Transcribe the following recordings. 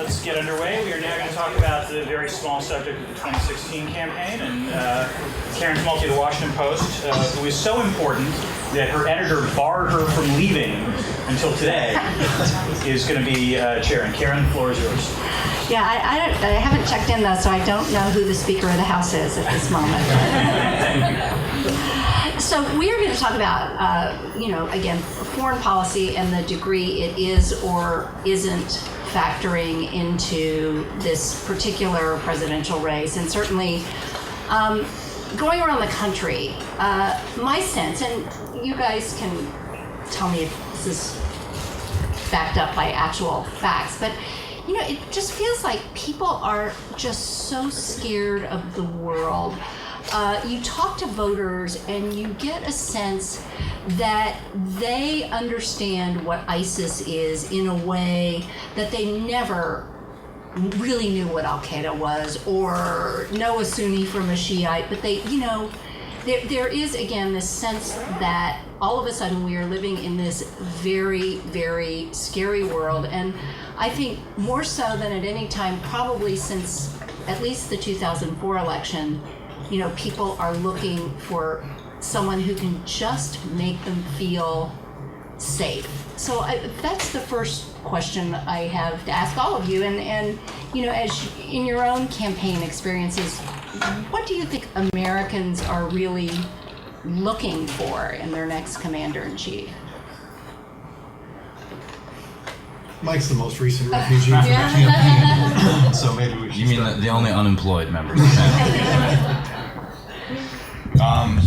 let's get underway. We are now going to talk about the very small subject of the 2016 campaign, and Karen Smolty of the Washington Post, who is so important that her editor barred her from leaving until today, is going to be chairing. Karen, the floor is yours. Yeah, I haven't checked in though, so I don't know who the Speaker of the House is at this moment. So we are going to talk about, again, foreign policy and the degree it is or isn't factoring into this particular presidential race. And certainly going around the country, my sense, and you guys can tell me if this is backed up by actual facts, but it just feels like people are just so scared of the world. You talk to voters and you get a sense that they understand what ISIS is in a way that they never really knew what Al-Qaeda was or know a Sunni from a Shiite, but they, there is, again, this sense that all of a sudden we are living in this very, very scary world. And I think more so than at any time, probably since at least the 2004 election, people are looking for someone who can just make them feel safe. So that's the first question I have to ask all of you. And as in your own campaign experiences, what do you think Americans are really looking for in their next commander-in-chief? Mike's the most recent refugee from the campaign, so maybe we should. You mean the only unemployed members of the campaign?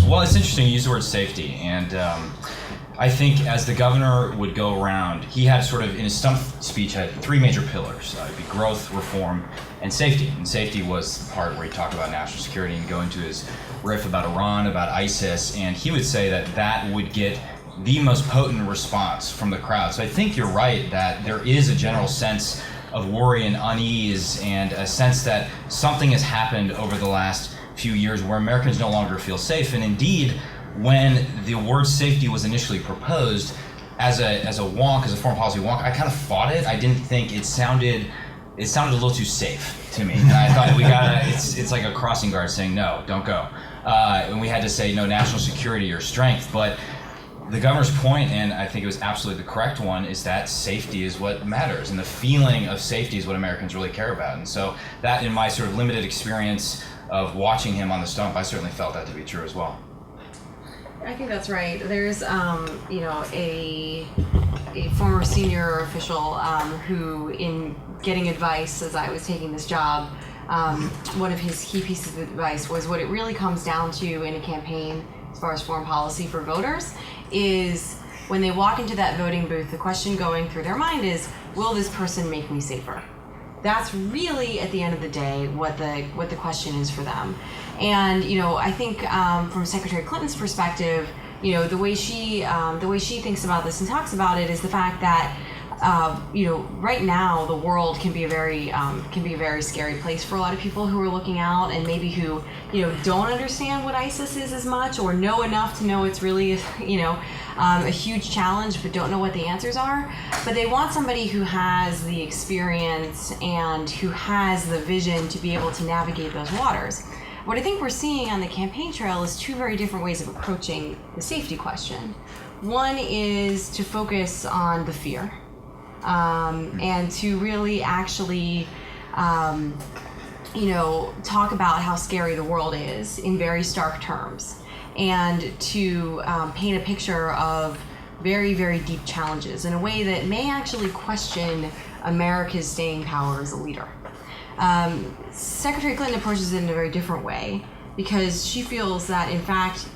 Well, it's interesting you use the word safety, and I think as the governor would go around, he had sort of, in his stump speech, had three major pillars. It'd be growth, reform, and safety. And safety was the part where he talked about national security and go into his riff about Iran, about ISIS, and he would say that that would get the most potent response from the crowd. So I think you're right that there is a general sense of worry and unease and a sense that something has happened over the last few years where Americans no longer feel safe. And indeed, when the word safety was initially proposed as a wonk, as a foreign policy wonk, I kind of fought it. I didn't think it sounded a little too safe to me. And I thought it's like a crossing guard saying, no, don't go. And we had to say, no, national security or strength. But the governor's point, and I think it was absolutely the correct one, is that safety is what matters, and the feeling of safety is what Americans really care about. And so that, in my sort of limited experience of watching him on the stump, I certainly felt that to be true as well. I think that's right. There's, a former senior official who, in getting advice as I was taking this job, one of his key pieces of advice was what it really comes down to in a campaign as far as foreign policy for voters is when they walk into that voting booth, the question going through their mind is, will this person make me safer? That's really, at the end of the day, what the question is for them. And I think from Secretary Clinton's perspective, the way she thinks about this and talks about it is the fact that right now the world can be a very scary place for a lot of people who are looking out and maybe who don't understand what ISIS is as much or know enough to know it's really a huge challenge but don't know what the answers are. But they want somebody who has the experience and who has the vision to be able to navigate those waters. What I think we're seeing on the campaign trail is two very different ways of approaching the safety question. One is to focus on the fear. And to really actually, talk about how scary the world is in very stark terms, and to paint a picture of very, very deep challenges in a way that may actually question America's staying power as a leader. Secretary Clinton approaches it in a very different way because she feels that, in fact,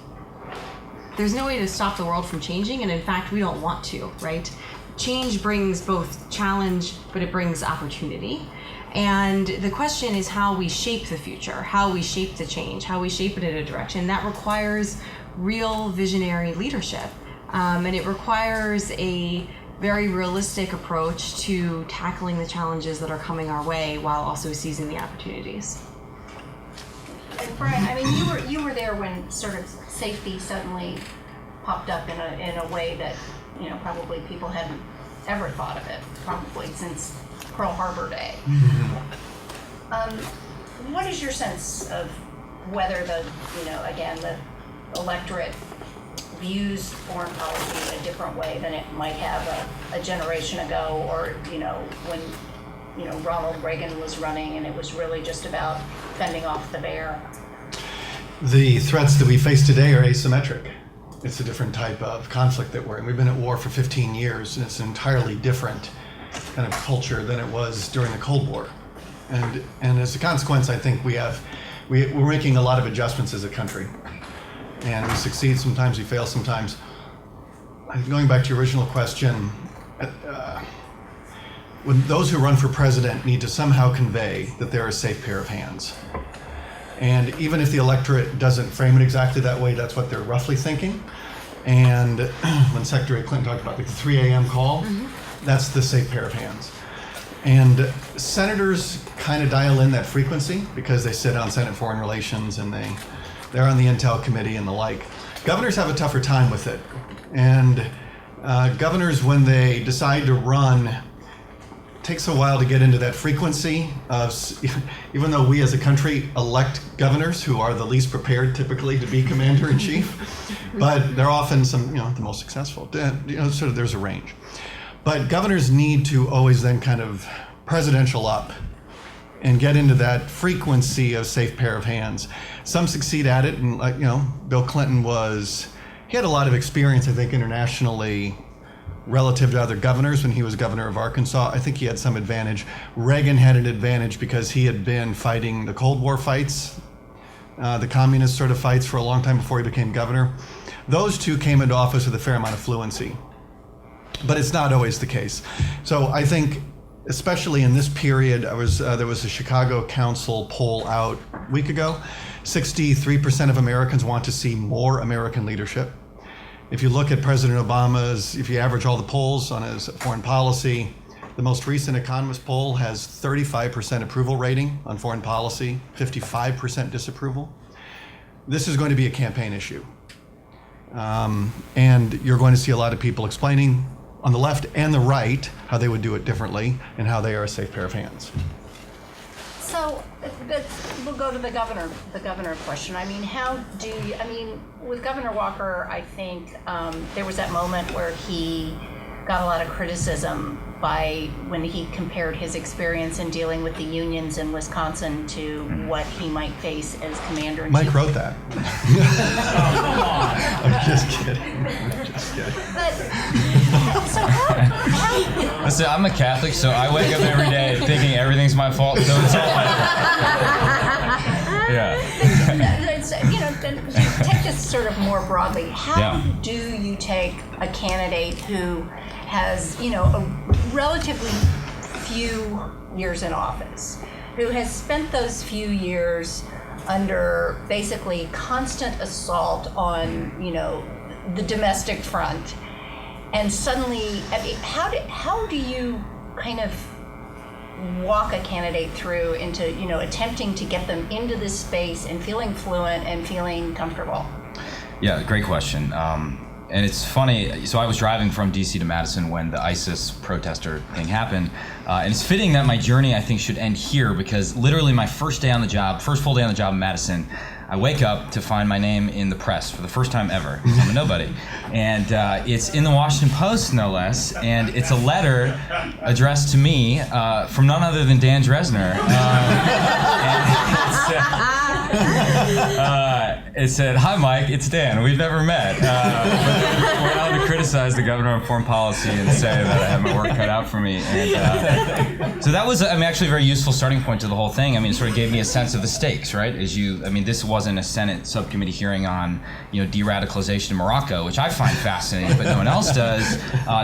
there's no way to stop the world from changing, and in fact, we don't want to, right? Change brings both challenge, but it brings opportunity. And the question is how we shape the future, how we shape the change, how we shape it in a direction. That requires real visionary leadership. And it requires a very realistic approach to tackling the challenges that are coming our way while also seizing the opportunities. And Brian, you were there when sort of safety suddenly popped up in a way that probably people hadn't ever thought of it, probably since Pearl Harbor Day. What is your sense of whether the electorate views foreign policy in a different way than it might have a generation ago, or when Ronald Reagan was running and it was really just about fending off the bear? The threats that we face today are asymmetric. It's a different type of conflict that we're in. We've been at war for 15 years, and it's an entirely different kind of culture than it was during the Cold War. And as a consequence, I think we're making a lot of adjustments as a country. And we succeed sometimes, we fail sometimes. Going back to your original question, when those who run for president need to somehow convey that they're a safe pair of hands. And even if the electorate doesn't frame it exactly that way, that's what they're roughly thinking. And when Secretary Clinton talked about the 3 a.m. call, that's the safe pair of hands. And senators kind of dial in that frequency because they sit on Senate Foreign Relations and they're on the Intel Committee and the like. Governors have a tougher time with it. And governors, when they decide to run, it takes a while to get into that frequency of, even though we as a country elect governors who are the least prepared typically to be commander-in-chief, but they're often the most successful. Sort of there's a range. But governors need to always then kind of presidential up and get into that frequency of safe pair of hands. Some succeed at it, and Bill Clinton he had a lot of experience, I think, internationally relative to other governors when he was governor of Arkansas. I think he had some advantage. Reagan had an advantage because he had been fighting the Cold War fights, the communist sort of fights for a long time before he became governor. Those two came into office with a fair amount of fluency. But it's not always the case. So I think, especially in this period, there was a Chicago Council poll out a week ago. 63% of Americans want to see more American leadership. If you look at President Obama's, if you average all the polls on his foreign policy, the most recent Economist poll has 35% approval rating on foreign policy, 55% disapproval. This is going to be a campaign issue. And you're going to see a lot of people explaining on the left and the right how they would do it differently and how they are a safe pair of hands. So we'll go to the governor question. With Governor Walker, I think there was that moment where he got a lot of criticism when he compared his experience in dealing with the unions in Wisconsin to what he might face as commander-in-chief. Mike wrote that. I'm just kidding. But, so how Listen, I'm a Catholic, so I wake up every day thinking everything's my fault, so it's all my fault. Yeah. Take this sort of more broadly. How do you take a candidate who has, a relatively few years in office, who has spent those few years under basically constant assault on, the domestic front, and suddenly, how do you kind of walk a candidate through into, attempting to get them into this space and feeling fluent and feeling comfortable? Yeah, great question. And it's funny, so I was driving from DC to Madison when the ISIS protester thing happened. And it's fitting that my journey, I think, should end here because literally my first full day on the job in Madison, I wake up to find my name in the press for the first time ever. I'm a nobody. And it's in the Washington Post, no less. And it's a letter addressed to me from none other than Dan Dresner. It said, "Hi, Mike, it's Dan. We've never met. But we're allowed to criticize the governor on foreign policy and say that I have my work cut out for me." And so that was, actually a very useful starting point to the whole thing. It sort of gave me a sense of the stakes, right? This wasn't a Senate subcommittee hearing on, de-radicalization in Morocco, which I find fascinating, but no one else does.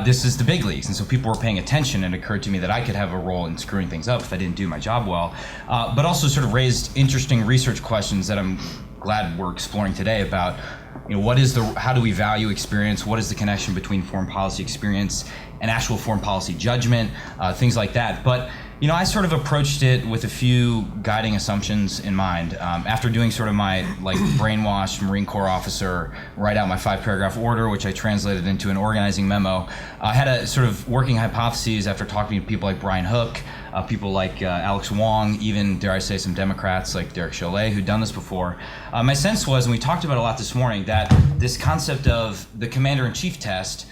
This is the big leagues, and so people were paying attention, and it occurred to me that I could have a role in screwing things up if I didn't do my job well, but also sort of raised interesting research questions that I'm glad we're exploring today about, how do we value experience? What is the connection between foreign policy experience and actual foreign policy judgment? Things like that. But, I sort of approached it with a few guiding assumptions in mind. After doing sort of my brainwashed Marine Corps officer, write out my 5-paragraph order, which I translated into an organizing memo, I had a sort of working hypotheses after talking to people like Brian Hook, people like Alex Wong, even, dare I say, some Democrats like Derek Chalet, who'd done this before. My sense was, and we talked about it a lot this morning, that this concept of the commander-in-chief test,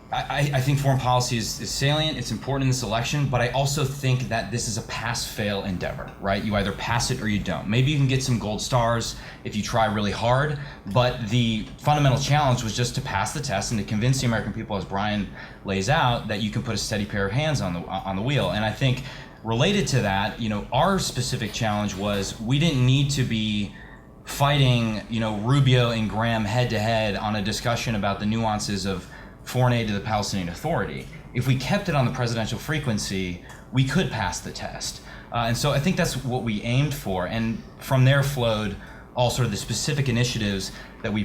I think foreign policy is salient, it's important in this election, but I also think that this is a pass-fail endeavor, right? You either pass it or you don't. Maybe you can get some gold stars if you try really hard, but the fundamental challenge was just to pass the test and to convince the American people, as Brian lays out, that you can put a steady pair of hands on the wheel. And I think related to that, our specific challenge was we didn't need to be fighting, Rubio and Graham head-to-head on a discussion about the nuances of foreign aid to the Palestinian Authority. If we kept it on the presidential frequency, we could pass the test. And so I think that's what we aimed for. And from there flowed all sort of the specific initiatives that we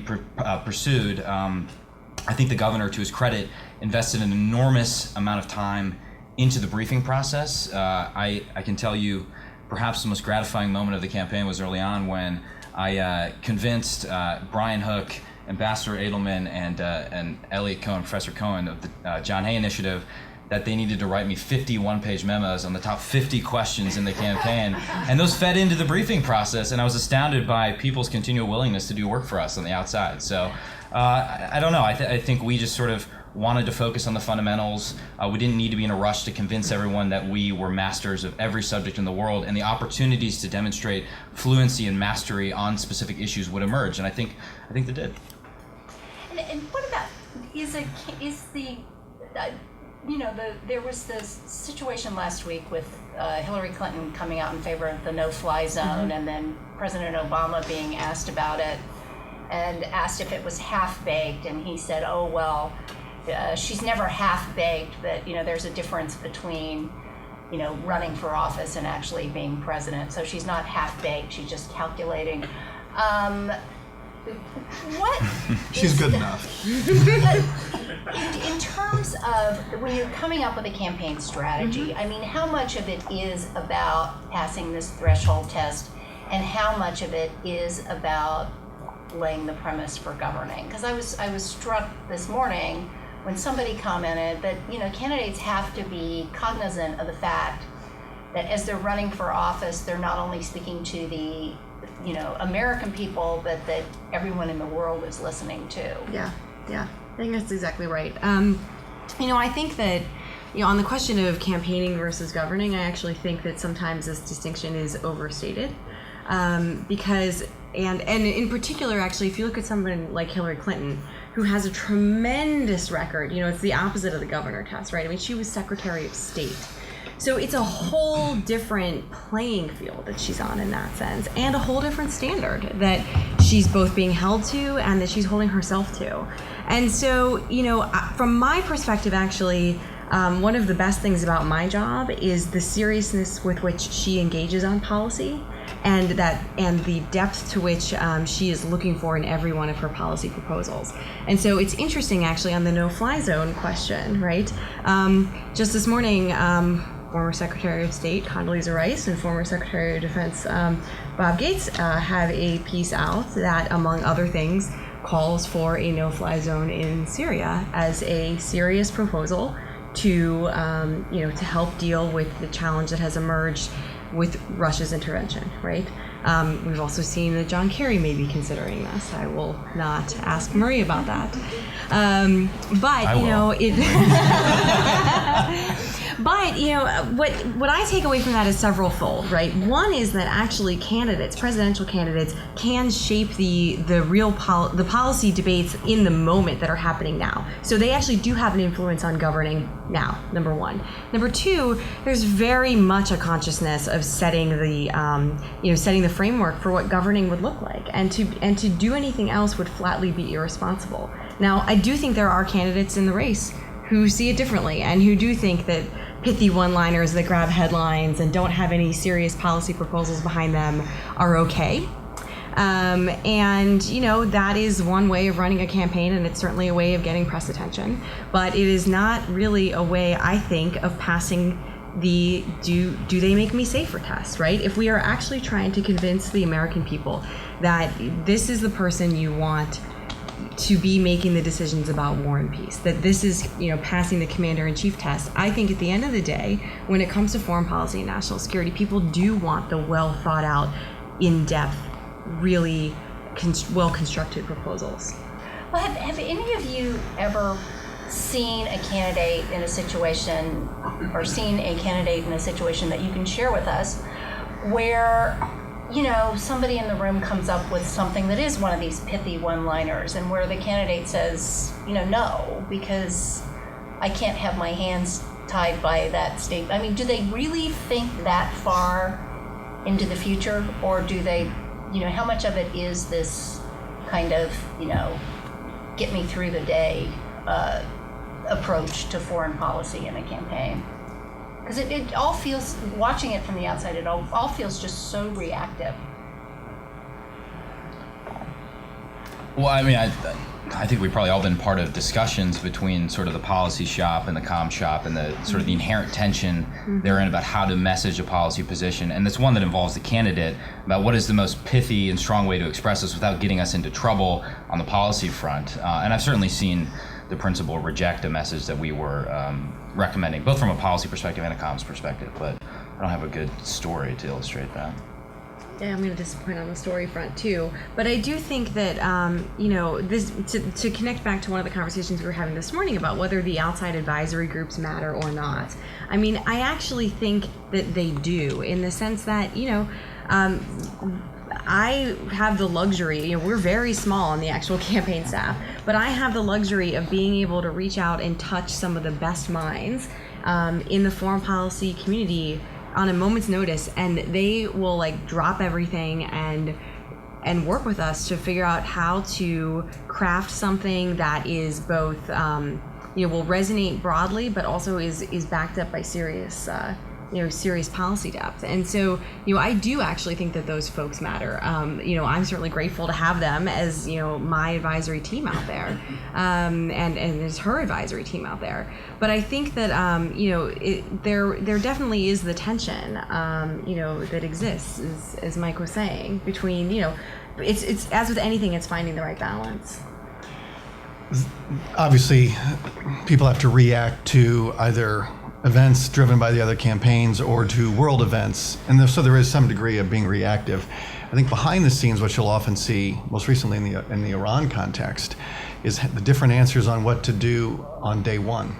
pursued. I think the governor, to his credit, invested an enormous amount of time into the briefing process. I can tell you perhaps the most gratifying moment of the campaign was early on when I convinced Brian Hook, Ambassador Edelman, and Elliot Cohen, Professor Cohen of the John Hay Initiative, that they needed to write me 50 one-page memos on the top 50 questions in the campaign. And those fed into the briefing process, and I was astounded by people's continual willingness to do work for us on the outside. So I don't know, I think we just sort of wanted to focus on the fundamentals. We didn't need to be in a rush to convince everyone that we were masters of every subject in the world, and the opportunities to demonstrate fluency and mastery on specific issues would emerge, and I think they did. And what about, there was this situation last week with Hillary Clinton coming out in favor of the no-fly zone, and then President Obama being asked about it and asked if it was half-baked, and he said, oh, well, she's never half-baked, but, there's a difference between, running for office and actually being president. So she's not half-baked, she's just calculating. What? She's good enough. In terms of when you're coming up with a campaign strategy, I mean, how much of it is about passing this threshold test, and how much of it is about laying the premise for governing? Because I was struck this morning when somebody commented that candidates have to be cognizant of the fact that as they're running for office, they're not only speaking to the American people, but that everyone in the world is listening to. Yeah, I think that's exactly right. I think that, on the question of campaigning versus governing, I actually think that sometimes this distinction is overstated. Because, and in particular, actually, if you look at someone like Hillary Clinton, who has a tremendous record, it's the opposite of the governor test, right? I mean, she was Secretary of State. So it's a whole different playing field that she's on in that sense, and a whole different standard that she's both being held to and that she's holding herself to. And so, from my perspective, actually, one of the best things about my job is the seriousness with which she engages on policy, and the depth to which she is looking for in every one of her policy proposals. And so it's interesting, actually, on the no-fly zone question, right? Just this morning, former Secretary of State Condoleezza Rice and former Secretary of Defense Bob Gates have a piece out that, among other things, calls for a no-fly zone in Syria as a serious proposal to help deal with the challenge that has emerged with Russia's intervention, right? We've also seen that John Kerry may be considering this. I will not ask Marie about that. But what I take away from that is several-fold, right? One is that actually presidential candidates, can shape the policy debates in the moment that are happening now. So they actually do have an influence on governing now, number one. Number two, there's very much a consciousness of setting the framework for what governing would look like, and to do anything else would flatly be irresponsible. Now, I do think there are candidates in the race who see it differently and who do think that pithy one-liners that grab headlines and don't have any serious policy proposals behind them are okay. That is one way of running a campaign, and it's certainly a way of getting press attention. But it is not really a way, I think, of passing the do they make me safer test, right? If we are actually trying to convince the American people that this is the person you want to be making the decisions about war and peace, that this is, passing the commander-in-chief test. I think at the end of the day, when it comes to foreign policy and national security, people do want the well thought out, in-depth, really well-constructed proposals. Well, have any of you ever seen a candidate in a situation, or seen a candidate in a situation that you can share with us, where somebody in the room comes up with something that is one of these pithy one-liners, and where the candidate says, no, because I can't have my hands tied by that statement? I mean, do they really think that far into the future, or do they, how much of it is this kind of, get me through the day approach to foreign policy in a campaign? Because it all feels, watching it from the outside, it all feels just so reactive. Well, I mean, I think we've probably all been part of discussions between sort of the policy shop and the comm shop, and the sort of the inherent tension therein about how to message a policy position. And it's one that involves the candidate about what is the most pithy and strong way to express this without getting us into trouble on the policy front. And I've certainly seen the principal reject a message that we were recommending, both from a policy perspective and a comms perspective, but I don't have a good story to illustrate that. Yeah, I'm going to disappoint on the story front too. But I do think that, this to connect back to one of the conversations we were having this morning about whether the outside advisory groups matter or not. I mean, I actually think that they do, in the sense that, I have the luxury, we're very small on the actual campaign staff, but I have the luxury of being able to reach out and touch some of the best minds in the foreign policy community on a moment's notice, and they will drop everything and work with us to figure out how to craft something that is both will resonate broadly, but also is backed up by serious serious policy depth. And so, I do actually think that those folks matter. I'm certainly grateful to have them as, my advisory team out there, and as her advisory team out there. But I think that, there definitely is the tension, that exists, as Mike was saying, between, it's as with anything, it's finding the right balance. Obviously, people have to react to either events driven by the other campaigns or to world events, and so there is some degree of being reactive. I think behind the scenes, what you'll often see, most recently in the Iran context, is the different answers on what to do on day one.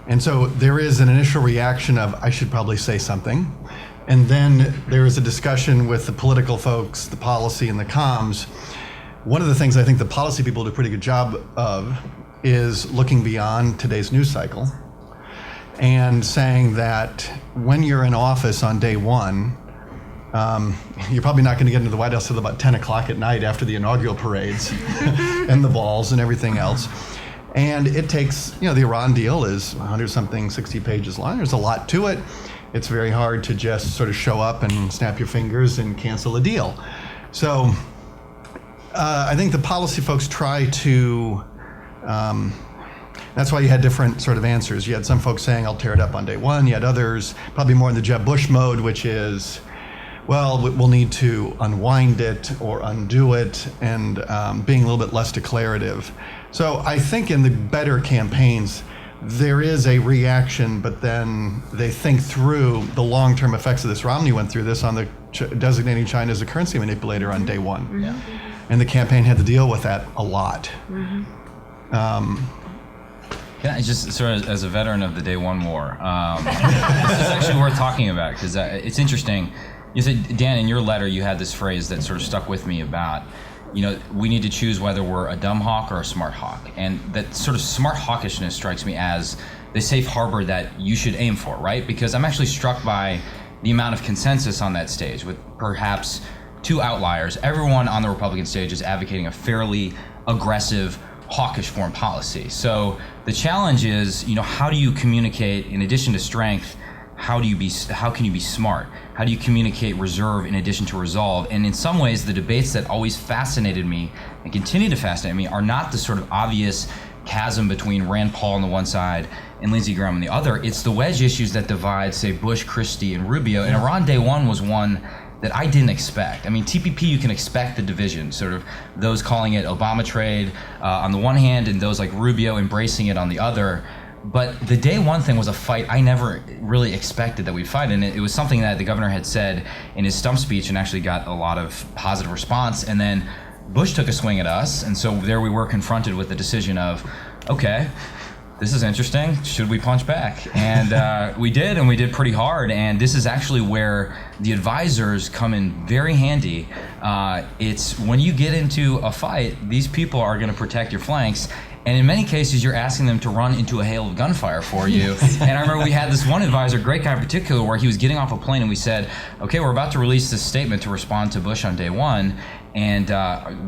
And so there is an initial reaction of, I should probably say something, and then there is a discussion with the political folks, the policy, and the comms. One of the things I think the policy people do a pretty good job of is looking beyond today's news cycle and saying that when you're in office on day one, you're probably not going to get into the White House till about 10 o'clock at night after the inaugural parades and the balls and everything else. And it takes, the Iran deal is 100-something, 60 pages long. There's a lot to it. It's very hard to just sort of show up and snap your fingers and cancel a deal. So I think the policy folks try to, that's why you had different sort of answers. You had some folks saying, I'll tear it up on day one. You had others, probably more in the Jeb Bush mode, which is, well, we'll need to unwind it or undo it, and being a little bit less declarative. So I think in the better campaigns, there is a reaction, but then they think through the long-term effects of this. Romney went through this on the designating China as a currency manipulator on day one. Yeah. And the campaign had to deal with that a lot. Can I just, sort of, as a veteran of the day one war, this is actually worth talking about, because it's interesting. You said, Dan, in your letter, you had this phrase that sort of stuck with me about, we need to choose whether we're a dumb hawk or a smart hawk. And that sort of smart hawkishness strikes me as the safe harbor that you should aim for, right? Because I'm actually struck by the amount of consensus on that stage, with perhaps two outliers. Everyone on the Republican stage is advocating a fairly aggressive, hawkish foreign policy. So the challenge is, how do you communicate, in addition to strength, how can you be smart? How do you communicate reserve in addition to resolve? And in some ways, the debates that always fascinated me and continue to fascinate me are not the sort of obvious chasm between Rand Paul on the one side and Lindsey Graham on the other. It's the wedge issues that divide, say, Bush, Christie, and Rubio. And Iran Day One was one that I didn't expect. I mean, TPP, you can expect the division, sort of those calling it Obama trade on the one hand and those like Rubio embracing it on the other. But the day one thing was a fight I never really expected that we'd fight. And it was something that the governor had said in his stump speech and actually got a lot of positive response. And then Bush took a swing at us. And so there we were confronted with the decision of, okay, this is interesting. Should we punch back? And we did, and we did pretty hard. And this is actually where the advisors come in very handy. It's when you get into a fight, these people are going to protect your flanks. And in many cases, you're asking them to run into a hail of gunfire for you. And I remember we had this one advisor, great guy in particular, where he was getting off a plane and we said, okay, we're about to release this statement to respond to Bush on day one. And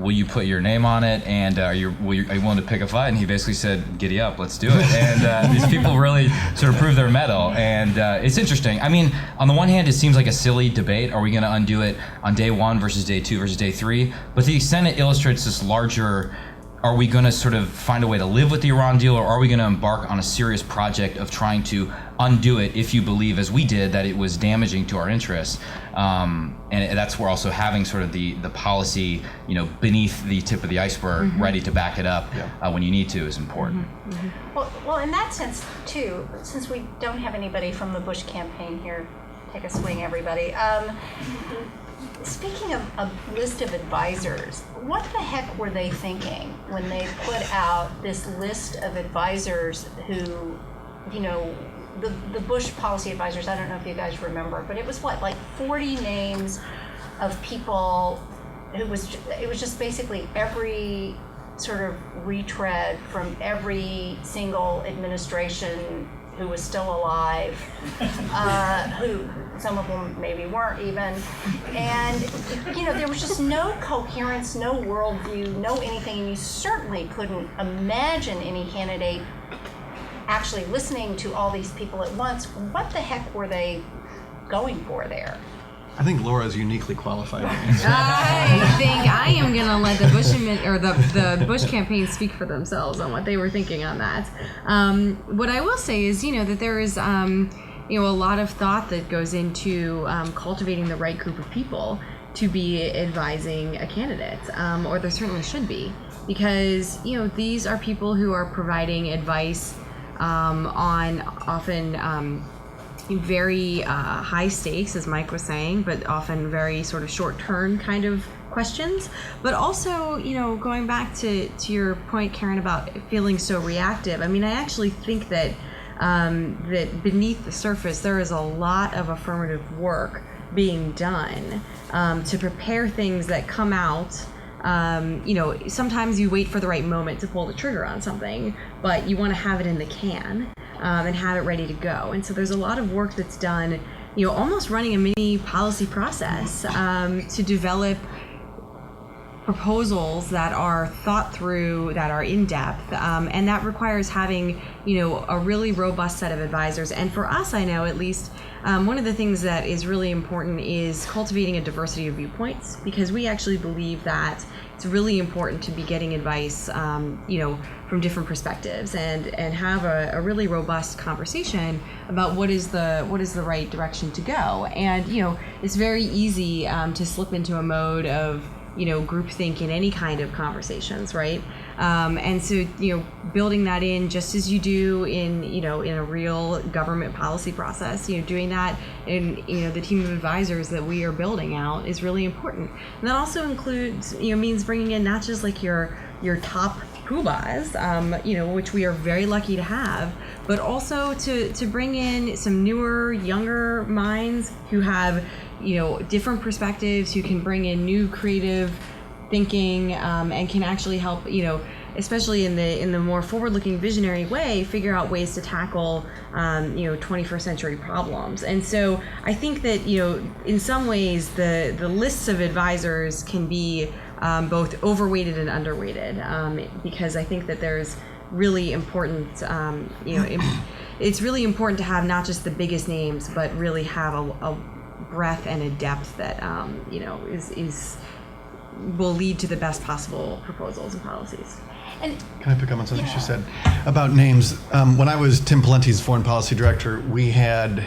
will you put your name on it? And are you willing to pick a fight? And he basically said, giddy up, let's do it. And these people really sort of prove their mettle. And it's interesting. I mean, on the one hand, it seems like a silly debate. Are we going to undo it on day one versus day two versus day three? But to the extent it illustrates this larger, are we going to sort of find a way to live with the Iran deal, or are we going to embark on a serious project of trying to undo it if you believe, as we did, that it was damaging to our interests? And that's where also having sort of the policy, beneath the tip of the iceberg, ready to back it up when you need to, is important. Well, in that sense, too, since we don't have anybody from the Bush campaign here, take a swing, everybody. Speaking of a list of advisors, what the heck were they thinking when they put out this list of advisors who, the Bush policy advisors, I don't know if you guys remember, but it was like 40 names of people it was just basically every sort of retread from every single administration who was still alive, who some of them maybe weren't even, and there was just no coherence, no worldview, no anything, and you certainly couldn't imagine any candidate actually listening to all these people at once. What the heck were they going for there? I think Laura is uniquely qualified to answer. I think I am going to let the Bush the Bush campaign speak for themselves on what they were thinking on that. What I will say is, that there is, a lot of thought that goes into cultivating the right group of people to be advising a candidate, or there certainly should be, because these are people who are providing advice on often. Very high stakes, as Mike was saying, but often very sort of short-term kind of questions. But also, going back to your point, Karen, about feeling so reactive, I mean, I actually think that that beneath the surface, there is a lot of affirmative work being done to prepare things that come out. Sometimes you wait for the right moment to pull the trigger on something, but you want to have it in the can. And have it ready to go. And so there's a lot of work that's done, almost running a mini policy process to develop proposals that are thought through, that are in depth, and that requires having, a really robust set of advisors. And for us, I know at least, one of the things that is really important is cultivating a diversity of viewpoints, because we actually believe that it's really important to be getting advice, from different perspectives, and have a really robust conversation about what is the right direction to go. And it's very easy to slip into a mode of groupthink in any kind of conversations, right? And so building that in, just as you do in in a real government policy process, doing that in the team of advisors that we are building out is really important. And that also includes means bringing in not just like your top poobahs, which we are very lucky to have, but also to bring in some newer, younger minds who have different perspectives, who can bring in new creative thinking, and can actually help, especially in the more forward-looking visionary way, figure out ways to tackle 21st century problems. And so I think that in some ways the lists of advisors can be both overweighted and underweighted, because I think that there's really important, it's really important to have not just the biggest names, but really have a breadth and a depth that will lead to the best possible proposals and policies. And can I pick up on something she said about names? When I was Tim Pawlenty's foreign policy director, we had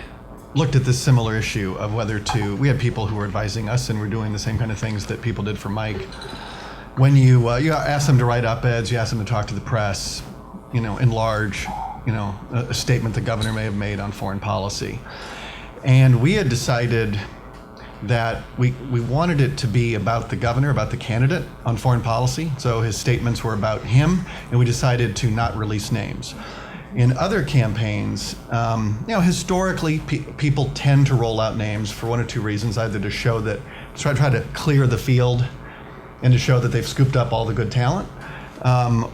looked at this similar issue of whether to. We had people who were advising us, and were doing the same kind of things that people did for Mike. When you ask them to write op-eds, you ask them to talk to the press, enlarge, a statement the governor may have made on foreign policy. And we had decided that we wanted it to be about the governor, about the candidate on foreign policy. So his statements were about him, and we decided to not release names. In other campaigns, historically, people tend to roll out names for one or two reasons, either to show that, try to clear the field and to show that they've scooped up all the good talent,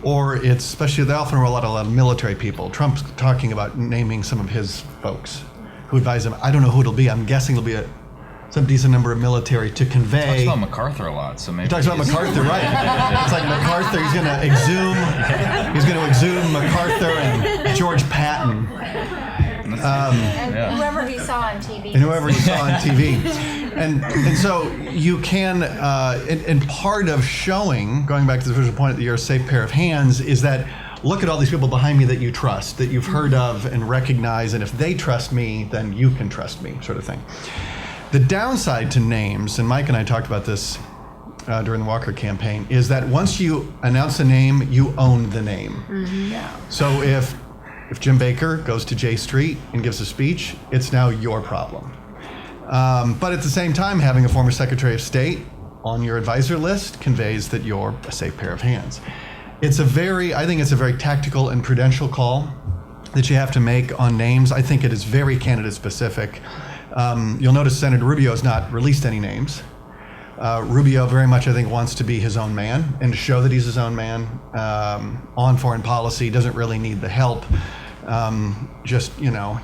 or it's, especially, they often roll out a lot of military people. Trump's talking about naming some of his folks who advise him. I don't know who it'll be. I'm guessing it'll be some decent number of military to convey. He talks about MacArthur a lot, so maybe. He talks about MacArthur, right? It's like MacArthur. He's going to exhume MacArthur and George Patton. And whoever he saw on TV. And so you can, and part of showing, going back to the original point that you're a safe pair of hands, is that look at all these people behind me that you trust, that you've heard of and recognize, and if they trust me, then you can trust me, sort of thing. The downside to names, and Mike and I talked about this during the Walker campaign, is that once you announce a name, you own the name. Mm-hmm. Yeah. So if Jim Baker goes to J Street and gives a speech, it's now your problem. But at the same time, having a former Secretary of State on your advisor list conveys that you're a safe pair of hands. I think it's a very tactical and prudential call that you have to make on names. I think it is very candidate specific. You'll notice Senator Rubio has not released any names. Rubio very much, I think, wants to be his own man and to show that he's his own man on foreign policy, doesn't really need the help.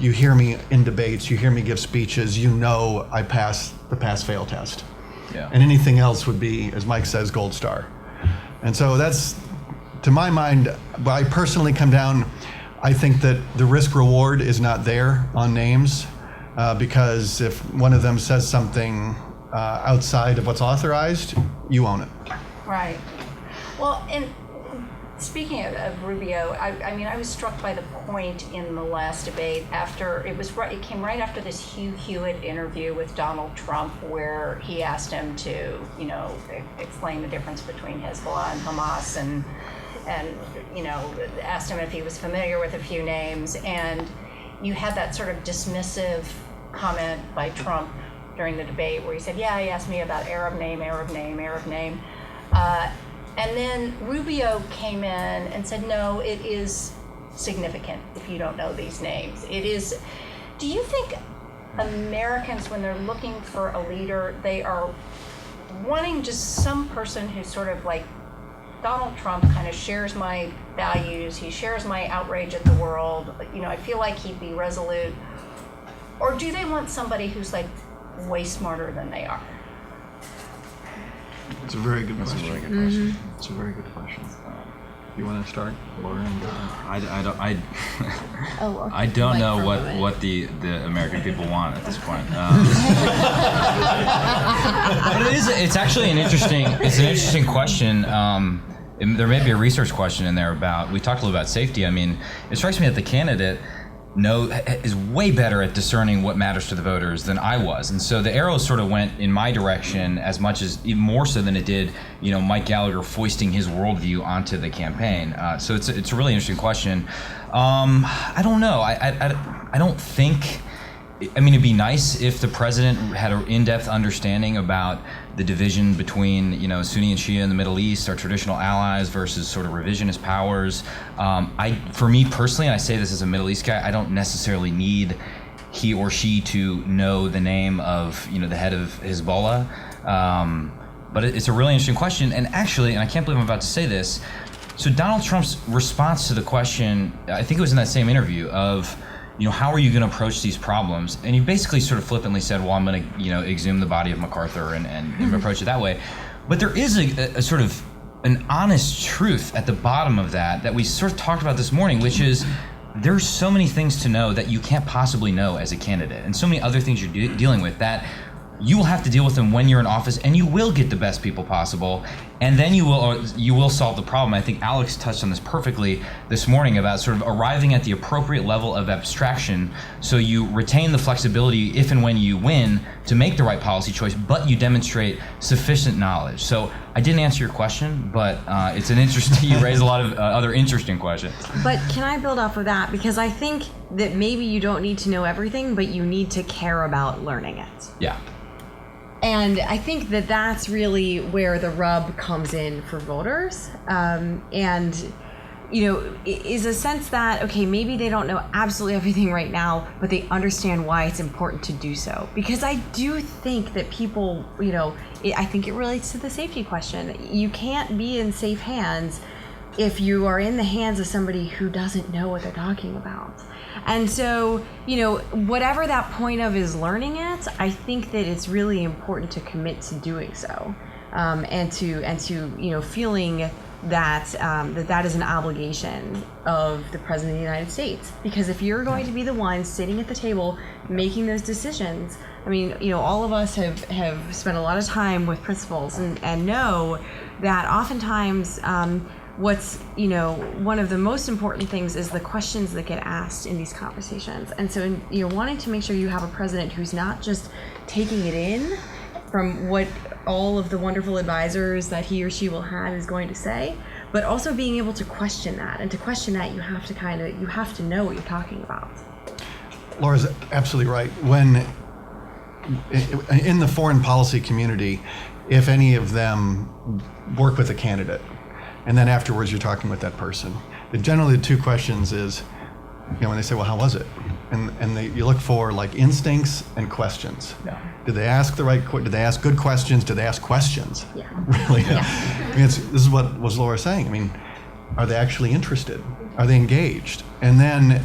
You hear me in debates, you hear me give speeches, I pass the pass-fail test. Yeah. And anything else would be, as Mike says, gold star. And so that's, to my mind, I personally come down, I think that the risk-reward is not there on names. Because if one of them says something outside of what's authorized, you own it. Right. Well, and speaking of Rubio, I was struck by the point in the last debate it came right after this Hugh Hewitt interview with Donald Trump, where he asked him to, explain the difference between Hezbollah and Hamas, and asked him if he was familiar with a few names, and you had that sort of dismissive comment by Trump during the debate where he said, yeah, he asked me about Arab name. And then Rubio came in and said, no, it is significant if you don't know these names. It is. Do you think Americans, when they're looking for a leader, they are wanting just some person who's sort of like Donald Trump, kind of shares my values, he shares my outrage at the world, I feel like he'd be resolute? Or do they want somebody who's like way smarter than they are? It's a very good question. Mm-hmm. It's a very good question. You want to start, Laura? I don't know what the American people want at this point. But it's actually an interesting question. There may be a research question in there about, we talked a little about safety. It strikes me that the candidate is way better at discerning what matters to the voters than I was, and so the arrow sort of went in my direction as much as, even more so than it did, Mike Gallagher foisting his worldview onto the campaign. So it's a really interesting question. I don't know. I don't think. It'd be nice if the president had an in-depth understanding about the division between, Sunni and Shia in the Middle East, our traditional allies versus sort of revisionist powers. For me personally, and I say this as a Middle East guy, I don't necessarily need he or she to know the name of, the head of Hezbollah. But it's a really interesting question. And actually, and I can't believe I'm about to say this, so Donald Trump's response to the question, I think it was in that same interview, of, how are you going to approach these problems? And he basically sort of flippantly said, well, I'm going to, exhume the body of MacArthur and approach it that way. But there is a sort of an honest truth at the bottom of that we sort of talked about this morning, which is there's so many things to know that you can't possibly know as a candidate, and so many other things you're dealing with that you will have to deal with them when you're in office, and you will get the best people possible, and then you will solve the problem. I think Alex touched on this perfectly this morning about sort of arriving at the appropriate level of abstraction, so you retain the flexibility if and when you win to make the right policy choice, but you demonstrate sufficient knowledge. So I didn't answer your question, but it's an interesting. You raise a lot of other interesting questions. But can I build off of that? Because I think that maybe you don't need to know everything, but you need to care about learning it. Yeah. And I think that that's really where the rub comes in for voters. And, you know, is a sense that, okay, maybe they don't know absolutely everything right now, but they understand why it's important to do so. Because I do think that people, you know, I think it relates to the safety question. You can't be in safe hands if you are in the hands of somebody who doesn't know what they're talking about. And so, you know, whatever that point of is learning it, I think that it's really important to commit to doing so, and to you know, feeling that that is an obligation of the President of the United States. Because if you're going to be the one sitting at the table making those decisions, I mean, you know, all of us have spent a lot of time with principals and know that oftentimes what's, you know, one of the most important things is the questions that get asked in these conversations. And so you're wanting to make sure you have a president who's not just taking it in from what all of the wonderful advisors that he or she will have is going to say, but also being able to question that. And to question that, you have to know what you're talking about. Laura's absolutely right. When in the foreign policy community, if any of them work with a candidate, and then afterwards you're talking with that person, generally the two questions is, you know, when they say, well, how was it? And you look for like instincts and questions. Yeah. Did they ask did they ask good questions? Did they ask questions? Yeah. Really? Yeah. I mean, this is what was Laura saying. I mean, are they actually interested? Are they engaged? And then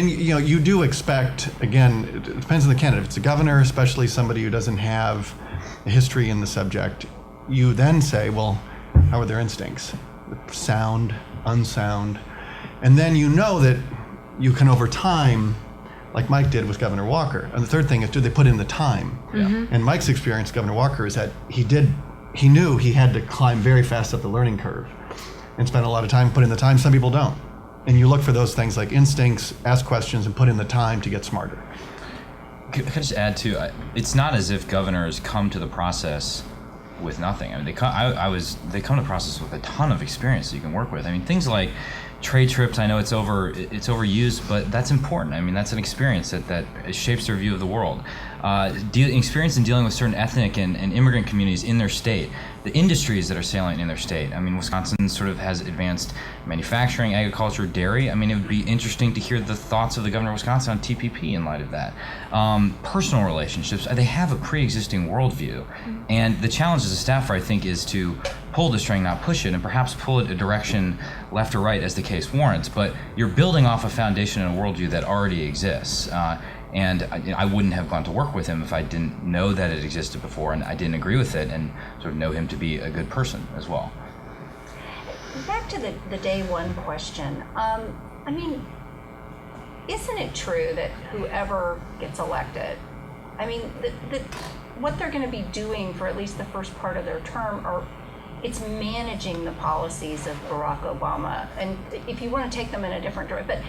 you know, you do expect, again, it depends on the candidate. If it's a governor, especially somebody who doesn't have a history in the subject, you then say, well, how are their instincts? Sound, unsound. And then you know that you can, over time, like Mike did with Governor Walker. And the third thing is, do they put in the time? Yeah. And Mike's experience, Governor Walker, is that he knew he had to climb very fast up the learning curve and spend a lot of time putting in the time. Some people don't. And you look for those things like instincts, ask questions, and put in the time to get smarter. Could I just add too? It's not as if governors come to the process with nothing. I mean, they come to the process with a ton of experience that you can work with. I mean, things like trade trips. I know it's overused, but that's important. I mean, that's an experience that shapes their view of the world. Experience in dealing with certain ethnic and immigrant communities in their state. The industries that are salient in their state. I mean, Wisconsin sort of has advanced manufacturing, agriculture, dairy. I mean, it would be interesting to hear the thoughts of the governor of Wisconsin on TPP in light of that. Personal relationships, they have a pre-existing worldview. And the challenge as a staffer, I think, is to pull the string, not push it, and perhaps pull it a direction left or right as the case warrants. But you're building off a foundation and a worldview that already exists. And I wouldn't have gone to work with him if I didn't know that it existed before and I didn't agree with it and sort of know him to be a good person as well. Back to the day one question. I mean, isn't it true that whoever gets elected, I mean, what they're going to be doing for at least the first part of their term it's managing the policies of Barack Obama. And if you want to take them in a different direction, but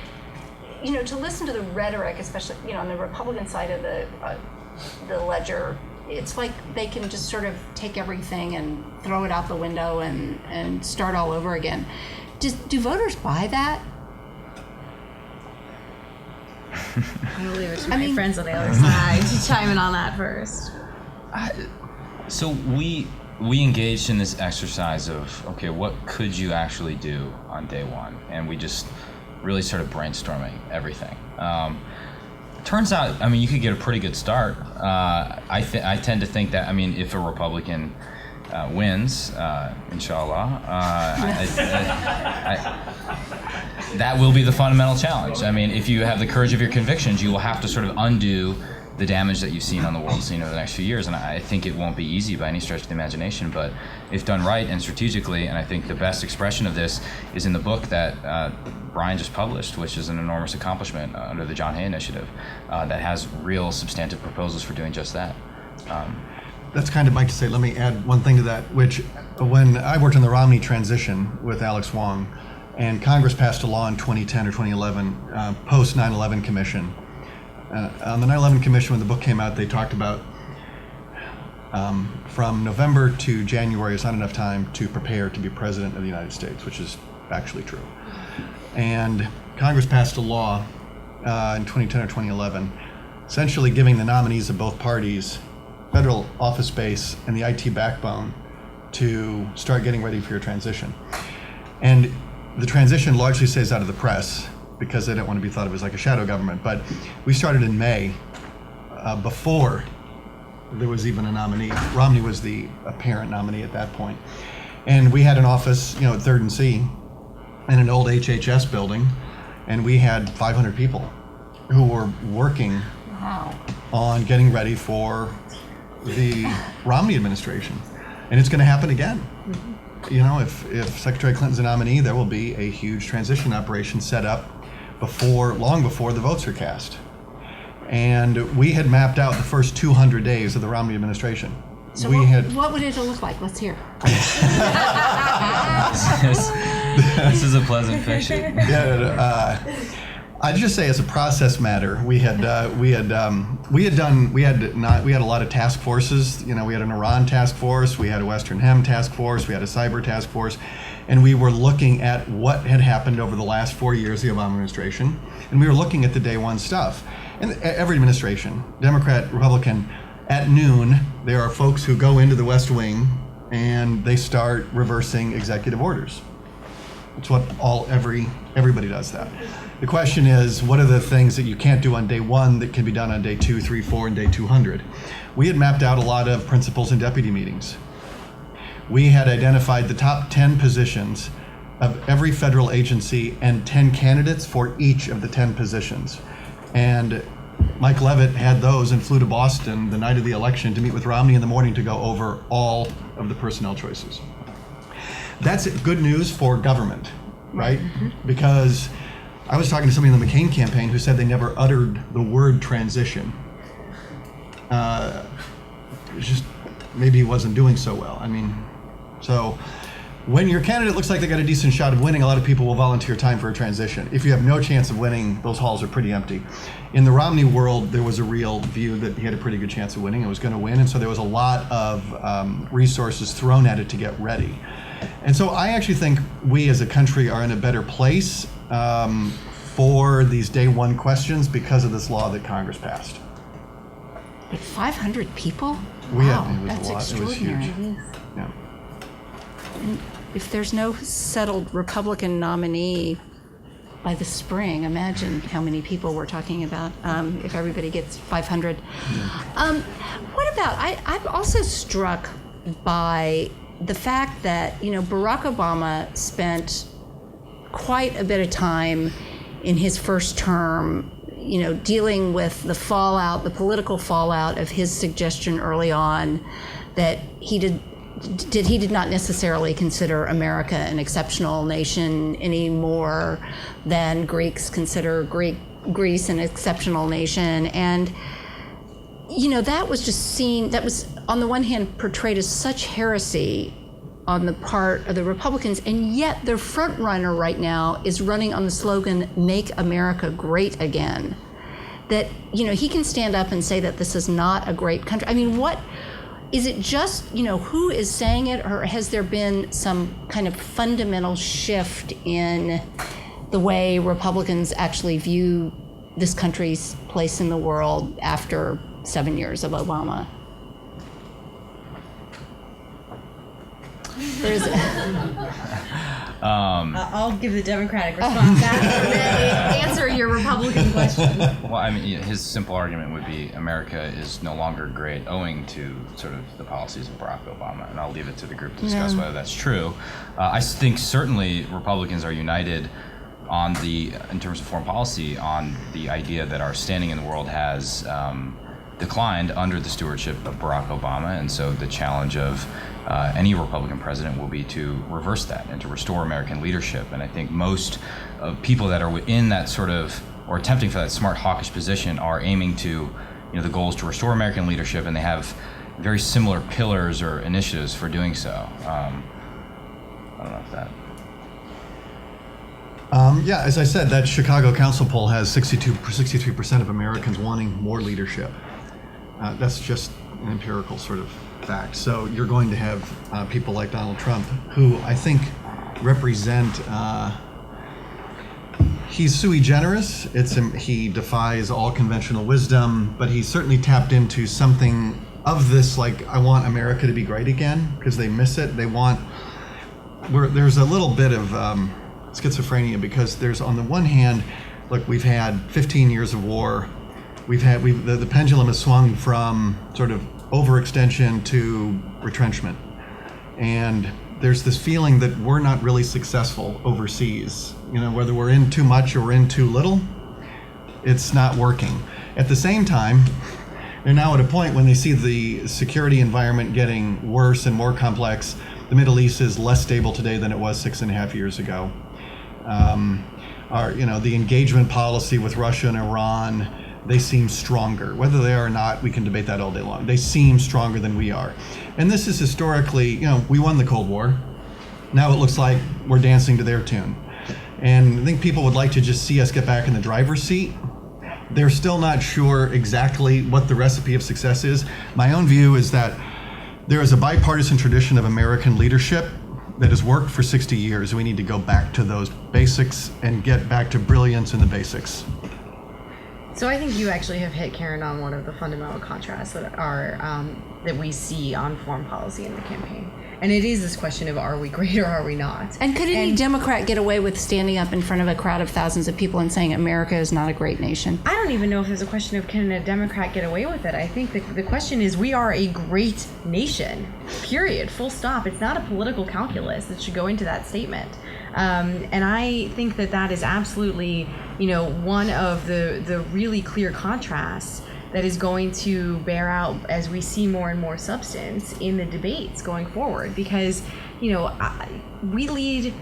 you know, to listen to the rhetoric, especially, you know, on the Republican side of the ledger, it's like they can just sort of take everything and throw it out the window and start all over again. Do voters buy that? I'll leave it to my friends on the other side to chime in on that first. So we engaged in this exercise of, okay, what could you actually do on day one? And we just really started brainstorming everything. Turns out, I mean, you could get a pretty good start. I tend to think that, I mean, if a Republican wins, inshallah, that will be the fundamental challenge. I mean, if you have the courage of your convictions, you will have to sort of undo the damage that you've seen on the world scene over the next few years. And I think it won't be easy by any stretch of the imagination, but if done right and strategically, and I think the best expression of this is in the book that Brian just published, which is an enormous accomplishment under the John Hay Initiative, that has real substantive proposals for doing just that. That's kind of like to say, let me add one thing to that, which when I worked on the Romney transition with Alex Wong, and Congress passed a law in 2010 or 2011, post 9/11 commission. On the 9/11 commission, when the book came out, they talked about from November to January is not enough time to prepare to be president of the United States, which is actually true. And Congress passed a law in 2010 or 2011, essentially giving the nominees of both parties federal office space and the IT backbone to start getting ready for your transition. And the transition largely stays out of the press because they don't want to be thought of as like a shadow government. But we started in May, before there was even a nominee. Romney was the apparent nominee at that point. And we had an office, at 3rd and C in an old HHS building, and we had 500 people who were working on getting ready for the Romney administration. And it's going to happen again. If Secretary Clinton's a nominee, there will be a huge transition operation set up long before the votes are cast. And we had mapped out the first 200 days of the Romney administration. So what would it look like? Let's hear. This is a pleasant fiction. I'd just say, as a process matter, we had a lot of task forces. We had an Iran task force, we had a Western Hem task force, we had a cyber task force, and we were looking at what had happened over the last 4 years of the Obama administration, and we were looking at the day one stuff. And every administration, Democrat, Republican, at noon, there are folks who go into the West Wing and they start reversing executive orders. It's what everybody does that. The question is, what are the things that you can't do on day one that can be done on day 2, 3, 4, and day 200? We had mapped out a lot of principals and deputy meetings. We had identified the top 10 positions of every federal agency and 10 candidates for each of the 10 positions. And Mike Leavitt had those and flew to Boston the night of the election to meet with Romney in the morning to go over all of the personnel choices. That's good news for government, right? Mm-hmm. Because I was talking to somebody in the McCain campaign who said they never uttered the word transition. It's just maybe he wasn't doing so well. So when your candidate looks like they got a decent shot of winning, a lot of people will volunteer time for a transition. If you have no chance of winning, those halls are pretty empty. In the Romney world, there was a real view that he had a pretty good chance of winning and was going to win, and so there was a lot of resources thrown at it to get ready. And so I actually think we as a country are in a better place for these day one questions because of this law that Congress passed. But 500 people? It was a lot. Extraordinary. It was huge. Yeah. If there's no settled Republican nominee by the spring, imagine how many people we're talking about if everybody gets 500. What about, I'm also struck by the fact that, Barack Obama spent quite a bit of time in his first term, dealing with the fallout, the political fallout of his suggestion early on that he did not necessarily consider America an exceptional nation any more than Greeks consider Greece an exceptional nation. And, that was just that was on the one hand portrayed as such heresy on the part of the Republicans, and yet their front runner right now is running on the slogan, "Make America Great Again." That, he can stand up and say that this is not a great country. What is it? Just, who is saying it, or has there been some kind of fundamental shift in the way Republicans actually view this country's place in the world after 7 years of Obama? I'll give the Democratic response after they answer your Republican question. Well, his simple argument would be America is no longer great owing to sort of the policies of Barack Obama, and I'll leave it to the group to discuss whether that's true. I think certainly Republicans are united in terms of foreign policy, on the idea that our standing in the world has declined under the stewardship of Barack Obama, and so the challenge of any Republican president will be to reverse that and to restore American leadership. And I think most of people that are in that sort of, or attempting for that smart hawkish position, are aiming to the goal is to restore American leadership, and they have very similar pillars or initiatives for doing so. I don't know if that. Yeah, as I said, that Chicago Council poll has 63% of Americans wanting more leadership. That's just an empirical sort of fact. So you're going to have people like Donald Trump, who I think represent. He's sui generis. He defies all conventional wisdom, but he certainly tapped into something of this, like, I want America to be great again, because they miss it. They want. There's a little bit of schizophrenia, because there's, on the one hand, look, we've had 15 years of war. The pendulum has swung from sort of overextension to retrenchment, and there's this feeling that we're not really successful overseas. Whether we're in too much or we're in too little, it's not working. At the same time, they're now at a point when they see the security environment getting worse and more complex. The Middle East is less stable today than it was 6.5 years ago. The engagement policy with Russia and Iran, they seem stronger. Whether they are or not, we can debate that all day long. They seem stronger than we are. And this is historically, we won the Cold War. Now it looks like we're dancing to their tune. And I think people would like to just see us get back in the driver's seat. They're still not sure exactly what the recipe of success is. My own view is that there is a bipartisan tradition of American leadership that has worked for 60 years. We need to go back to those basics and get back to brilliance in the basics. So I think you actually have hit, Karen, on one of the fundamental contrasts that are that we see on foreign policy in the campaign. And it is this question of, are we great or are we not? And could any Democrat get away with standing up in front of a crowd of thousands of people and saying America is not a great nation? I don't even know if there's a question of, can a Democrat get away with it? I think the question is, we are a great nation, period, full stop. It's not a political calculus that should go into that statement. And I think that is absolutely, one of the really clear contrasts that is going to bear out as we see more and more substance in the debates going forward. Because, we lead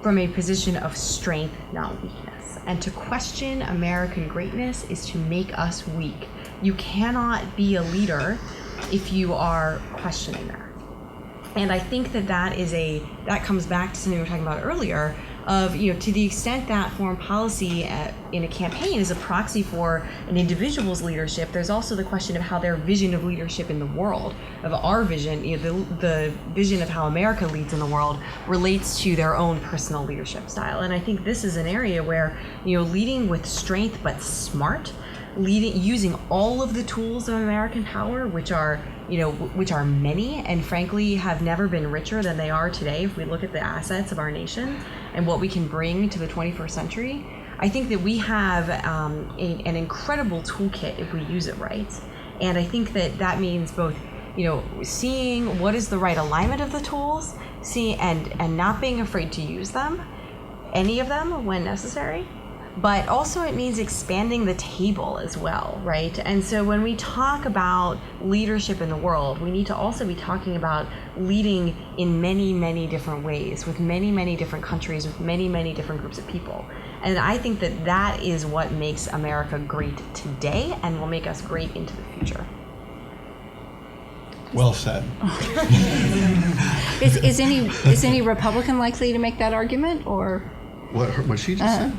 from a position of strength, not weakness. And to question American greatness is to make us weak. You cannot be a leader if you are questioning that. And I think that comes back to something we were talking about earlier, of, to the extent that foreign policy in a campaign is a proxy for an individual's leadership, there's also the question of how their vision of leadership in the world, of our vision, the vision of how America leads in the world, relates to their own personal leadership style. And I think this is an area where, leading with strength but smart, using all of the tools of American power, which are many, and frankly have never been richer than they are today if we look at the assets of our nation and what we can bring to the 21st century. I think that we have an incredible toolkit if we use it right. And I think that means both, seeing what is the right alignment of the tools, and not being afraid to use them, any of them when necessary. But also it means expanding the table as well, right? And so when we talk about leadership in the world, we need to also be talking about leading in many, many different ways, with many, many different countries, with many, many different groups of people. And I think that is what makes America great today and will make us great into the future. Well said. Is any Republican likely to make that argument, or what she just said?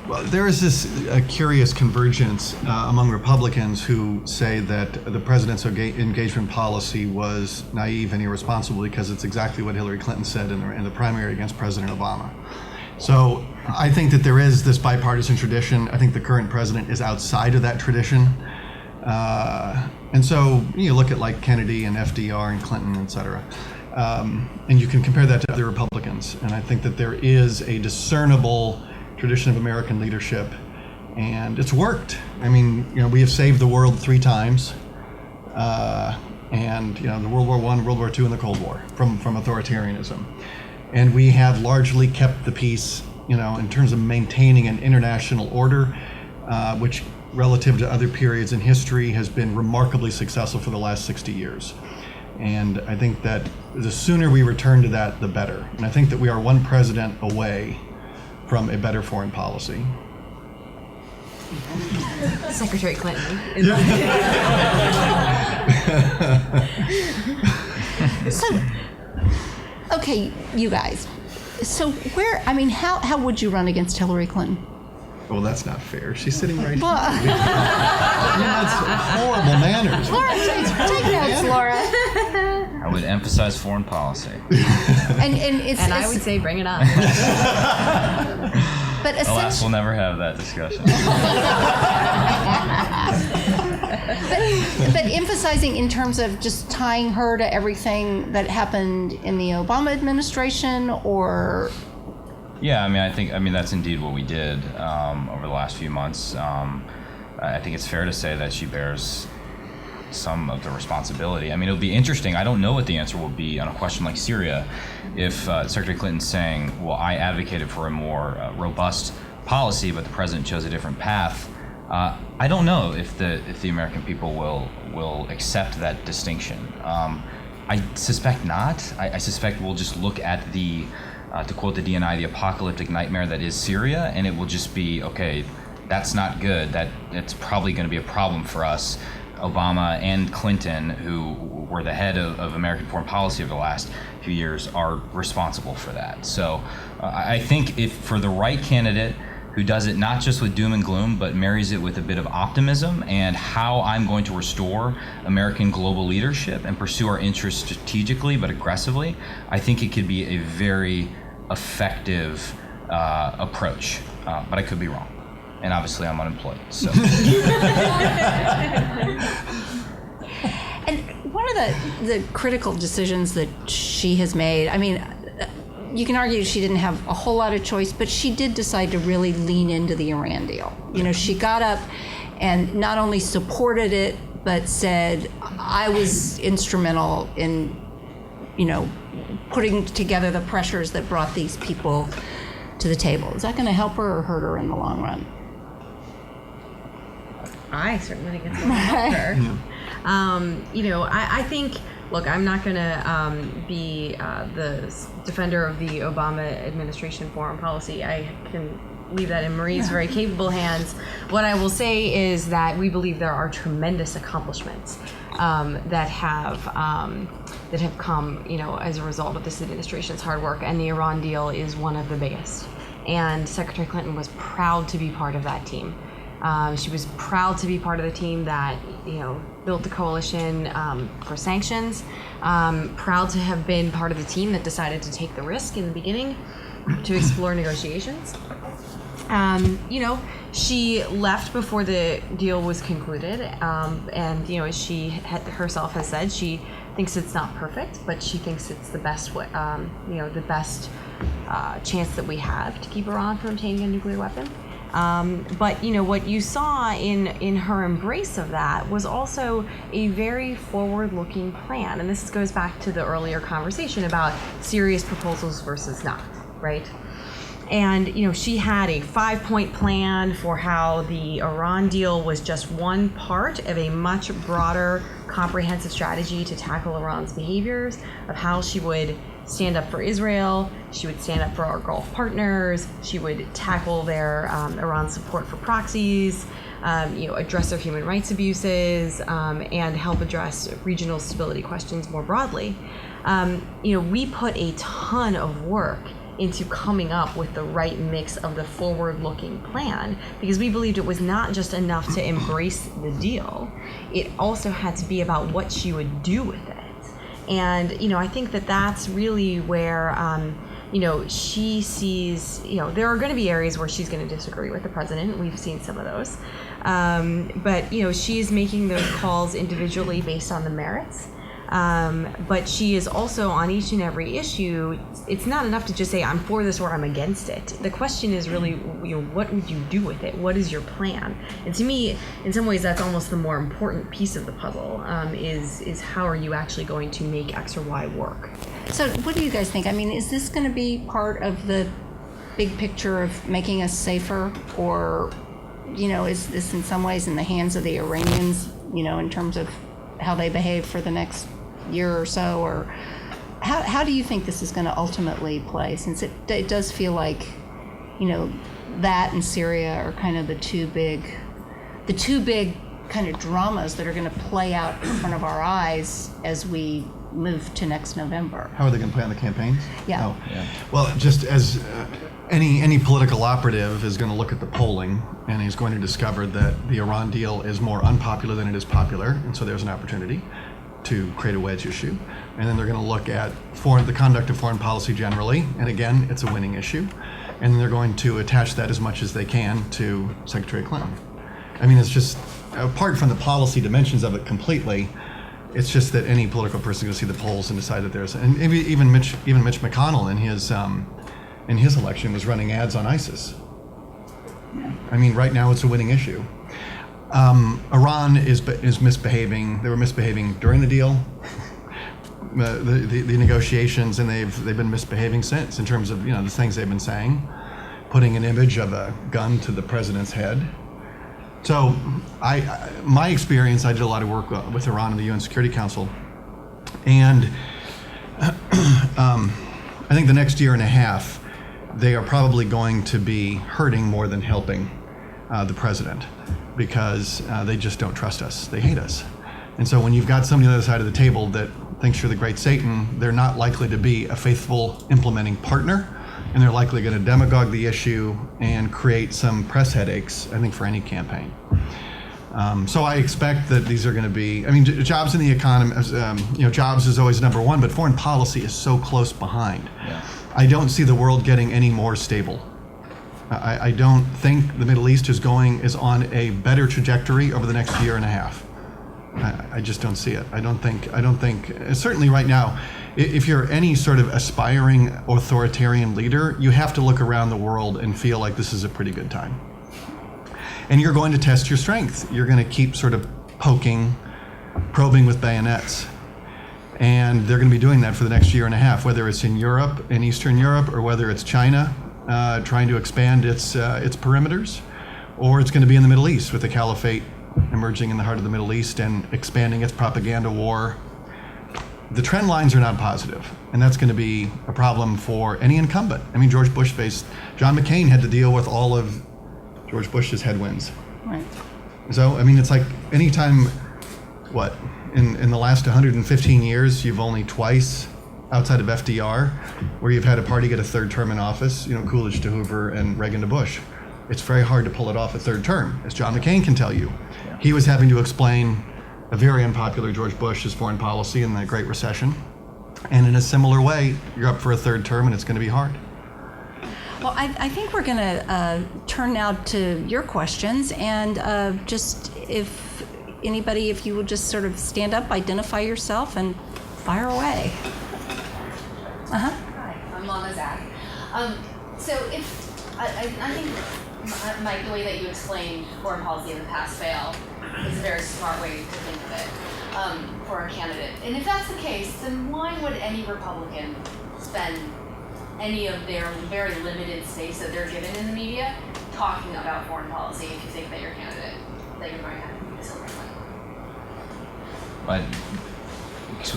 Well, there is this curious convergence among Republicans who say that the president's engagement policy was naive and irresponsible because it's exactly what Hillary Clinton said in the primary against President Obama. So I think that there is this bipartisan tradition. I think the current president is outside of that tradition. And so you look at like Kennedy and FDR and Clinton, et cetera. And you can compare that to other Republicans. And I think that there is a discernible tradition of American leadership, and it's worked. I mean, we have saved the world 3 times, and the World War I, World War II, and the Cold War from authoritarianism. And we have largely kept the peace, in terms of maintaining an international order, which relative to other periods in history has been remarkably successful for the last 60 years. And I think that the sooner we return to that, the better. And I think that we are one president away from a better foreign policy. Secretary Clinton. So, okay, you guys. So how would you run against Hillary Clinton? Well, that's not fair. She's sitting right here. Well, That's horrible manners. Laura, take notes, Laura. I would emphasize foreign policy. And I would say bring it on. But Alas, we'll never have that discussion. but emphasizing in terms of just tying her to everything that happened in the Obama administration, or Yeah, I think that's indeed what we did over the last few months. I think it's fair to say that she bears some of the responsibility. It'll be interesting. I don't know what the answer will be on a question like Syria if Secretary Clinton's saying, well, I advocated for a more robust policy, but the president chose a different path. I don't know if the American people will accept that distinction. I suspect not. I suspect we'll just look at the, to quote the DNI, the apocalyptic nightmare that is Syria, and it will just be, okay, that's not good. It's probably going to be a problem for us. Obama and Clinton, who were the head of American foreign policy over the last few years, are responsible for that. So I think if for the right candidate who does it not just with doom and gloom, but marries it with a bit of optimism and how I'm going to restore American global leadership and pursue our interests strategically but aggressively, I think it could be a very effective approach. But I could be wrong. And obviously I'm unemployed, so. and one of the critical decisions that she has made, you can argue she didn't have a whole lot of choice, but she did decide to really lean into the Iran deal. She got up and not only supported it, but said, I was instrumental in, putting together the pressures that brought these people to the table. Is that going to help her or hurt her in the long run? I certainly think it's going to help her. I think, look, I'm not going to be the defender of the Obama administration foreign policy. I can leave that in Marie's very capable hands. What I will say is that we believe there are tremendous accomplishments that have come, as a result of this administration's hard work, and the Iran deal is one of the biggest. And Secretary Clinton was proud to be part of that team. She was proud to be part of the team that, built the coalition for sanctions. Proud to have been part of the team that decided to take the risk in the beginning to explore negotiations. She left before the deal was concluded, and as she herself has said, she thinks it's not perfect, but she thinks it's the best way, the best chance that we have to keep Iran from obtaining a nuclear weapon. But what you saw in her embrace of that was also a very forward-looking plan, and this goes back to the earlier conversation about serious proposals versus not, right? And she had a 5-point plan for how the Iran deal was just one part of a much broader, comprehensive strategy to tackle Iran's behaviors, of how she would stand up for Israel, she would stand up for our Gulf partners, she would tackle their Iran support for proxies, address their human rights abuses, and help address regional stability questions more broadly. We put a ton of work into coming up with the right mix of the forward-looking plan, because we believed it was not just enough to embrace the deal, it also had to be about what she would do with it. And I think that that's really where she sees, there are going to be areas where she's going to disagree with the president. We've seen some of those, but she's making those calls individually based on the merits. But she is also on each and every issue. It's not enough to just say I'm for this or I'm against it. The question is really, what would you do with it? What is your plan? And to me, in some ways, that's almost the more important piece of the puzzle. Is how are you actually going to make X or Y work? So, what do you guys think? Is this going to be part of the big picture of making us safer, or, is this in some ways in the hands of the Iranians? In terms of how they behave for the next year or so, or how do you think this is going to ultimately play, since it does feel like that and Syria are kind of the two big kind of dramas that are going to play out in front of our eyes as we move to next November. How are they going to play on the campaigns? Yeah. Oh. Yeah. Well, just as any political operative is going to look at the polling, and he's going to discover that the Iran deal is more unpopular than it is popular, and so there's an opportunity to create a wedge issue. And then they're going to look at the conduct of foreign policy generally, and again, it's a winning issue. And then they're going to attach that as much as they can to Secretary Clinton. I mean, it's just, apart from the policy dimensions of it completely, it's just that any political person is going to see the polls and decide that there's, and even Mitch McConnell in his election was running ads on ISIS. I mean, right now it's a winning issue. Iran is misbehaving. They were misbehaving during the deal, the negotiations, and they've been misbehaving since in terms of the things they've been saying, putting an image of a gun to the president's head. So, my experience, I did a lot of work with Iran in the UN Security Council, and I think the next year and a half, they are probably going to be hurting more than helping the president, because they just don't trust us. They hate us. And so when you've got somebody on the other side of the table that thinks you're the great Satan, they're not likely to be a faithful implementing partner, and they're likely going to demagogue the issue and create some press headaches, I think, for any campaign. So I expect that these are going to be, jobs in the economy, jobs is always number one, but foreign policy is so close behind. Yeah. I don't see the world getting any more stable. I don't think the Middle East is on a better trajectory over the next year and a half. I just don't see it. I don't think, certainly right now, if you're any sort of aspiring authoritarian leader, you have to look around the world and feel like this is a pretty good time. And you're going to test your strength. You're going to keep sort of probing with bayonets. And they're going to be doing that for the next year and a half, whether it's in Europe, in Eastern Europe, or whether it's China trying to expand its perimeters, or it's going to be in the Middle East with the caliphate emerging in the heart of the Middle East and expanding its propaganda war. The trend lines are not positive, and that's going to be a problem for any incumbent. John McCain had to deal with all of George Bush's headwinds. Right. So, it's like anytime, in the last 115 years, you've only twice, outside of FDR, where you've had a party get a third term in office, Coolidge to Hoover and Reagan to Bush. It's very hard to pull it off a third term, as John McCain can tell you. Yeah. He was having to explain a very unpopular George Bush's foreign policy in the Great Recession. And in a similar way, you're up for a third term and it's going to be hard. Well, I think we're going to turn now to your questions, and if you would just sort of stand up, identify yourself, and fire away. Hi, I'm Lana Zach. So if I think, Mike, the way that you explained foreign policy in the pass-fail is a very smart way to think of it for a candidate. And if that's the case, then why would any Republican spend any of their very limited space that they're given in the media talking about foreign policy if you think that your candidate, that you're going to have is Hillary Clinton? But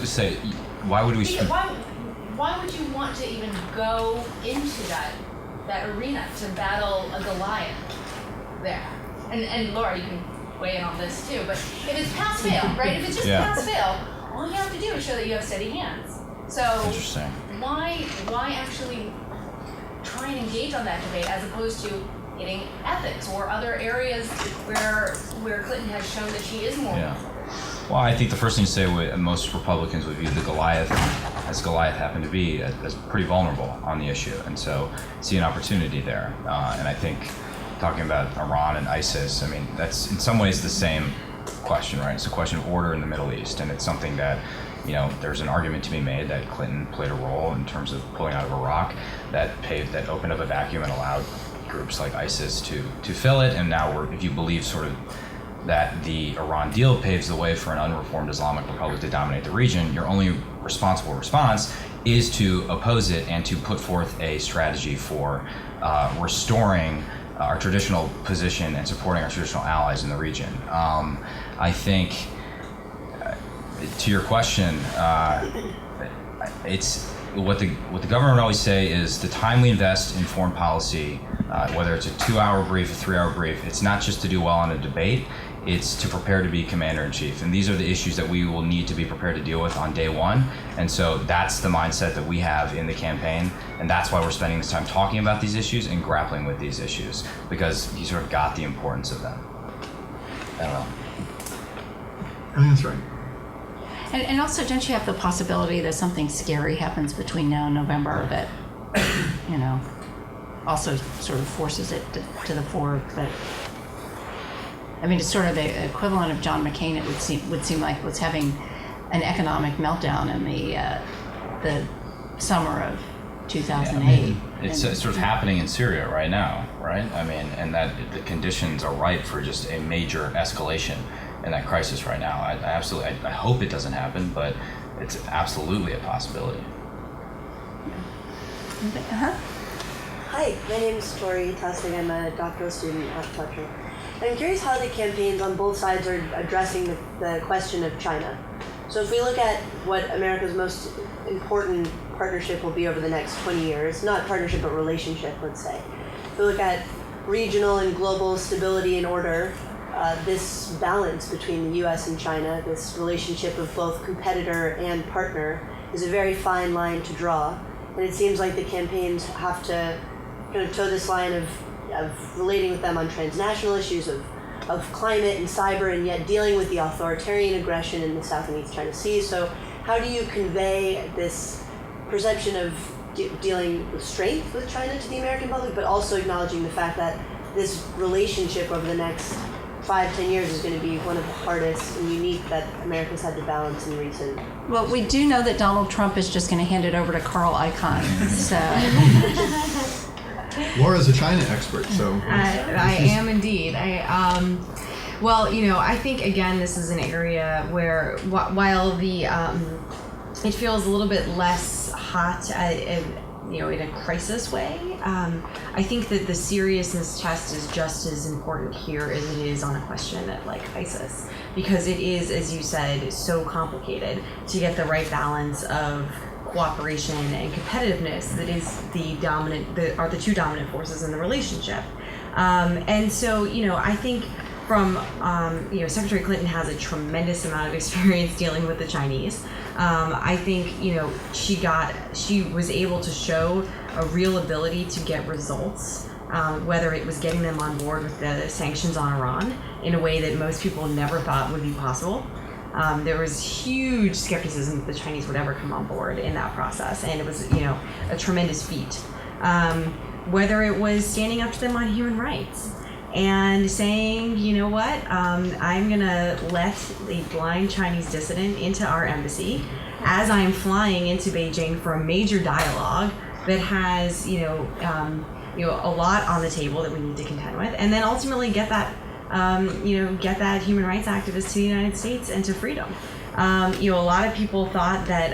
say, why would we? Why would you want to even go into that arena to battle a Goliath there? And Laura, you can weigh in on this too. But if it's pass-fail, right? If it's just pass-fail, all you have to do is show that you have steady hands. So Interesting. Why actually try and engage on that debate as opposed to hitting ethics or other areas where Clinton has shown that she is more? Yeah. Well, I think the first thing to say, most Republicans would view the Goliath, as Goliath happened to be, as pretty vulnerable on the issue, and so see an opportunity there. And I think talking about Iran and ISIS, that's in some ways the same question, right? It's a question of order in the Middle East, and it's something that, there's an argument to be made that Clinton played a role in terms of pulling out of Iraq, that opened up a vacuum and allowed groups like ISIS to fill it, and now if you believe sort of that the Iran deal paves the way for an unreformed Islamic Republic to dominate the region, your only responsible response is to oppose it and to put forth a strategy for restoring our traditional position and supporting our traditional allies in the region. I think, to your question, it's what the government would always say is the time we invest in foreign policy whether it's a 2-hour brief, a 3-hour brief. It's not just to do well in a debate, it's to prepare to be commander-in-chief. And these are the issues that we will need to be prepared to deal with on day one. And so that's the mindset that we have in the campaign. And that's why we're spending this time talking about these issues and grappling with these issues, because he sort of got the importance of them. I don't know. I think that's right. And also, don't you have the possibility that something scary happens between now and November that, also sort of forces it to the fore? But I mean, it's sort of the equivalent of John McCain. It would seem like was having an economic meltdown in the summer of 2008. Yeah, I mean, it's sort of happening in Syria right now, right? I mean, and that the conditions are ripe for just a major escalation in that crisis right now. I hope it doesn't happen, but it's absolutely a possibility. Hi, my name is Tori Tusting. I'm a doctoral student at Fletcher. I'm curious how the campaigns on both sides are addressing the question of China. So if we look at what America's most important partnership will be over the next 20 years, not partnership but relationship, let's say. If we look at regional and global stability and order, this balance between the US and China, this relationship of both competitor and partner, is a very fine line to draw. And it seems like the campaigns have to kind of toe this line of relating with them on transnational issues of climate and cyber, and yet dealing with the authoritarian aggression in the South and East China Sea. So how do you convey this perception of dealing with strength with China to the American public, but also acknowledging the fact that this relationship over the next 5-10 years is going to be one of the hardest and unique that America's had to balance in recent. Well, we do know that Donald Trump is just going to hand it over to Carl Icahn. So Laura's a China expert, so. I am indeed. Well, I think, again, this is an area where while it feels a little bit less hot, in a crisis way, I think that the seriousness test is just as important here as it is on a question like ISIS, because it is, as you said, so complicated to get the right balance of cooperation and competitiveness that is are the two dominant forces in the relationship. And so, I think from, Secretary Clinton has a tremendous amount of experience dealing with the Chinese. I think, she was able to show a real ability to get results, whether it was getting them on board with the sanctions on Iran in a way that most people never thought would be possible. There was huge skepticism that the Chinese would ever come on board in that process, and it was, a tremendous feat. Whether it was standing up to them on human rights and saying, I'm gonna let a blind Chinese dissident into our embassy as I'm flying into Beijing for a major dialogue that has, a lot on the table that we need to contend with, and then ultimately get that human rights activist to the United States and to freedom. A lot of people thought that,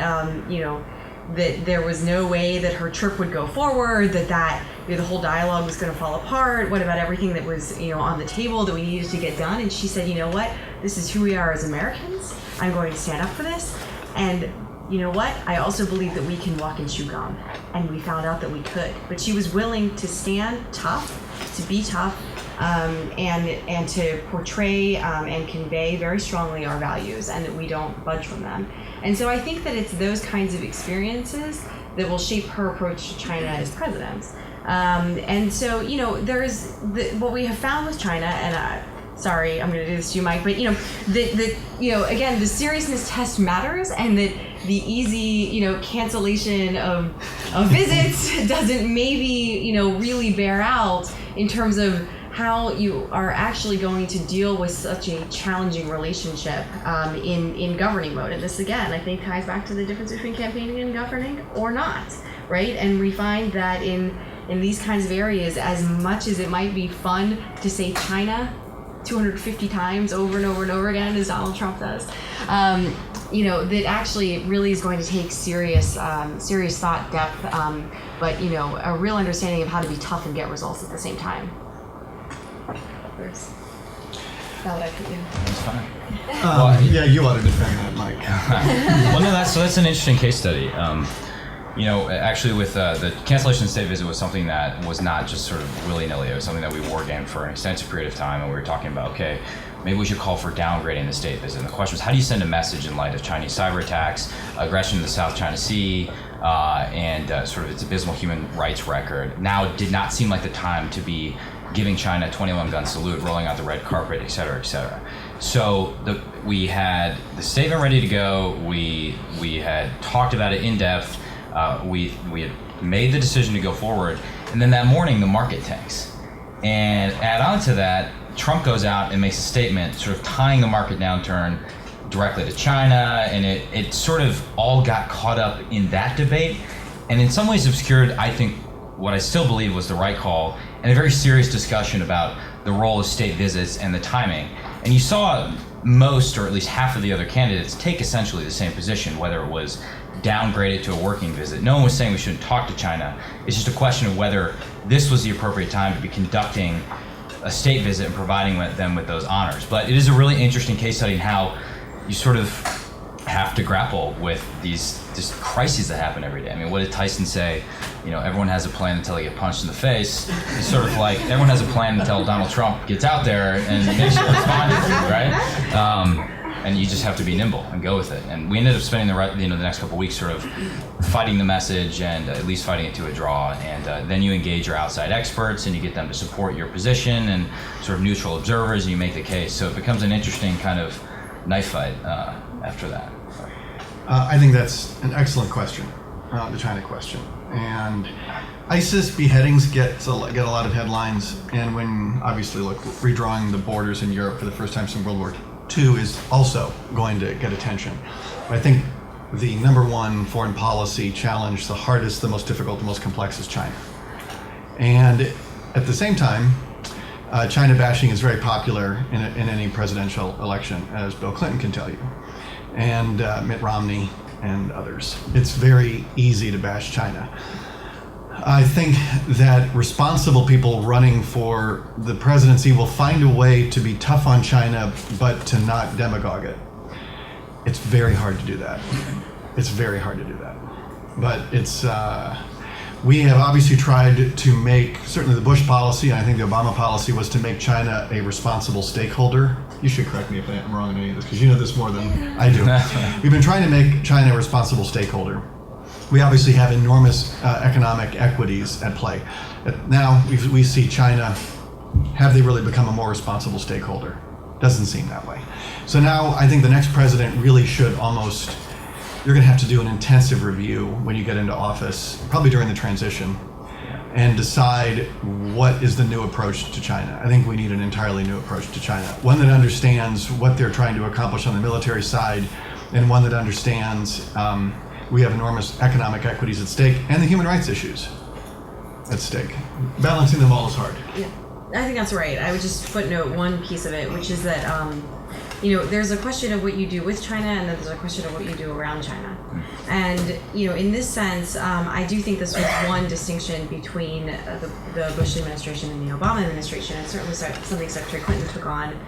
that there was no way that her trip would go forward, that the whole dialogue was going to fall apart. What about everything that was, on the table that we needed to get done? And she said, you know what? This is who we are as Americans. I'm going to stand up for this. And you know what? I also believe that we can walk and chew gum. And we found out that we could. But she was willing to stand tough, to be tough, and to portray and convey very strongly our values, and that we don't budge from them. And so I think that it's those kinds of experiences that will shape her approach to China as president. And so, there's what we have found with China, and sorry, I'm going to do this to you, Mike, but again, the seriousness test matters, and that the easy, cancellation of visits doesn't maybe, really bear out in terms of how you are actually going to deal with such a challenging relationship in governing mode. And this, again, I think ties back to the difference between campaigning and governing or not, right? And we find that in these kinds of areas, as much as it might be fun to say China 250 times over and over and over again, as Donald Trump does, that actually it really is going to take serious thought, depth, but a real understanding of how to be tough and get results at the same time. Now that I could do. That's fine. Yeah, you ought to defend that, Mike. Well, no, that's an interesting case study. Actually, with the cancellation of the state visit was something that was not just sort of willy-nilly. It was something that we wargamed for an extensive period of time, and we were talking about, okay, maybe we should call for downgrading the state visit. And the question was, how do you send a message in light of Chinese cyber attacks, aggression in the South China Sea, and sort of its abysmal human rights record? Now did not seem like the time to be giving China a 21-gun salute, rolling out the red carpet, et cetera, et cetera. So we had the statement ready to go. We had talked about it in depth. We had made the decision to go forward, and then that morning the market tanks. And add on to that, Trump goes out and makes a statement sort of tying the market downturn directly to China, and it sort of all got caught up in that debate, and in some ways obscured, I think, what I still believe was the right call, and a very serious discussion about the role of state visits and the timing. And you saw most, or at least half of the other candidates, take essentially the same position, whether it was downgraded to a working visit. No one was saying we shouldn't talk to China. It's just a question of whether this was the appropriate time to be conducting a state visit and providing them with those honors. But it is a really interesting case study in how you sort of have to grapple with these crises that happen every day. I mean, what did Tyson say? Everyone has a plan until they get punched in the face. It's sort of like everyone has a plan until Donald Trump gets out there and makes you respond, right? And you just have to be nimble and go with it. And we ended up spending the next couple of weeks sort of fighting the message and at least fighting it to a draw. And then you engage your outside experts and you get them to support your position and sort of neutral observers, and you make the case. So it becomes an interesting kind of knife fight after that. I think that's an excellent question, the China question. And ISIS beheadings get a lot of headlines, and when obviously redrawing the borders in Europe for the first time since World War II is also going to get attention. But I think the number one foreign policy challenge, the hardest, the most difficult, the most complex, is China. And at the same time, China bashing is very popular in any presidential election, as Bill Clinton can tell you, and Mitt Romney and others. It's very easy to bash China. I think that responsible people running for the presidency will find a way to be tough on China, but to not demagogue it. It's very hard to do that. It's very hard to do that. But we have obviously tried to make, certainly the Bush policy, and I think the Obama policy, was to make China a responsible stakeholder. You should correct me if I'm wrong on any of this, because you know this more than I do. We've been trying to make China a responsible stakeholder. We obviously have enormous economic equities at play. Now we see China, have they really become a more responsible stakeholder? Doesn't seem that way. So now I think the next president really should almost, you're going to have to do an intensive review when you get into office, probably during the transition, and decide what is the new approach to China. I think we need an entirely new approach to China, one that understands what they're trying to accomplish on the military side, and one that understands we have enormous economic equities at stake and the human rights issues at stake. Balancing them all is hard. Yeah, I think that's right. I would just footnote one piece of it, which is that there's a question of what you do with China, and then there's a question of what you do around China. And in this sense, I do think this was one distinction between the Bush administration and the Obama administration, and certainly something Secretary Clinton took on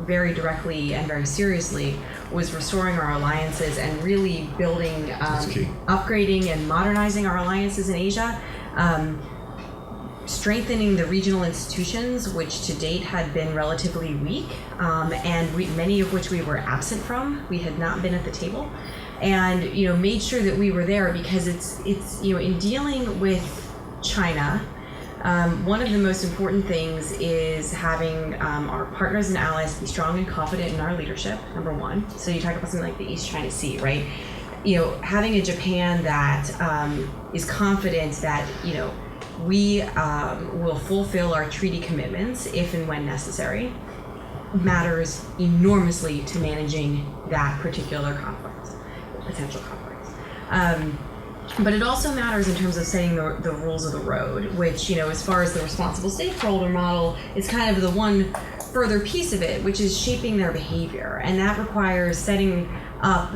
very directly and very seriously, was restoring our alliances and really building, upgrading and modernizing our alliances in Asia, strengthening the regional institutions, which to date had been relatively weak, and many of which we were absent from. We had not been at the table, and made sure that we were there, because it's in dealing with China, one of the most important things is having our partners and allies be strong and confident in our leadership, number one. So you talk about something like the East China Sea, right? Having a Japan that is confident that, we will fulfill our treaty commitments if and when necessary, matters enormously to managing that particular conflict, potential conflict. But it also matters in terms of setting the rules of the road, which, as far as the responsible stakeholder model, is kind of the one further piece of it, which is shaping their behavior. And that requires setting up,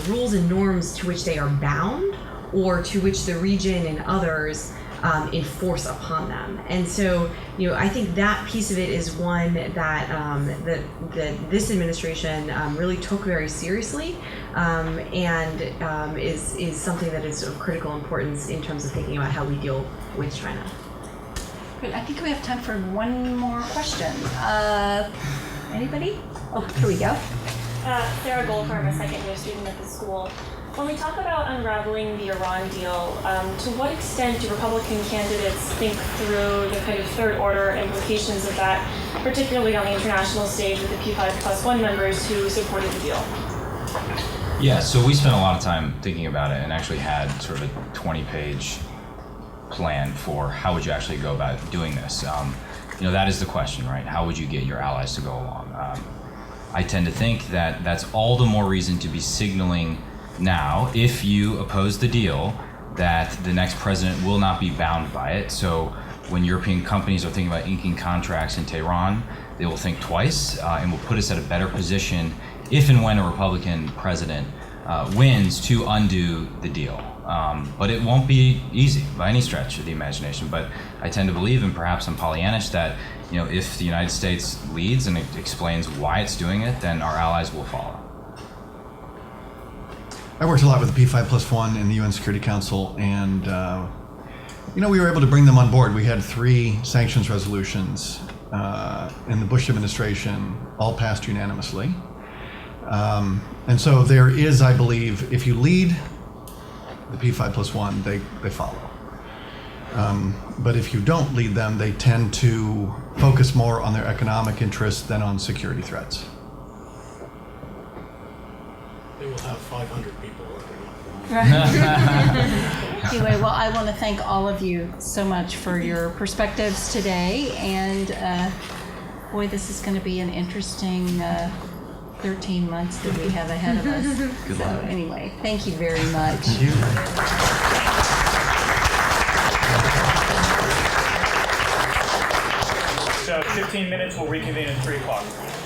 rules and norms to which they are bound, or to which the region and others enforce upon them. And so, I think that piece of it is one that that this administration really took very seriously, and is something that is of critical importance in terms of thinking about how we deal with China. Great. I think we have time for one more question. Anybody? Oh, here we go. Sarah Goldfarb, I'm a second-year student at the school. When we talk about unraveling the Iran deal, to what extent do Republican candidates think through the kind of third-order implications of that, particularly on the international stage with the P5+1 members who supported the deal? Yeah, so we spent a lot of time thinking about it and actually had sort of a 20-page plan for how would you actually go about doing this. That is the question, right? How would you get your allies to go along? I tend to think that that's all the more reason to be signaling now, if you oppose the deal, that the next president will not be bound by it. So when European companies are thinking about inking contracts in Tehran, they will think twice and will put us at a better position if and when a Republican president wins to undo the deal. But it won't be easy by any stretch of the imagination. But I tend to believe, and perhaps I'm Pollyannish, that if the United States leads and it explains why it's doing it, then our allies will follow. I worked a lot with the P5+1 in the UN Security Council, and we were able to bring them on board. We had 3 sanctions resolutions in the Bush administration, all passed unanimously. And so there is, I believe, if you lead the P5+1, they follow. But if you don't lead them, they tend to focus more on their economic interests than on security threats. They will have 500 people. Anyway, well, I want to thank all of you so much for your perspectives today. And boy, this is going to be an interesting 13 months that we have ahead of us. Good So luck. anyway, thank you very much. Thank you. So 15 minutes, we'll reconvene at 3 o'clock.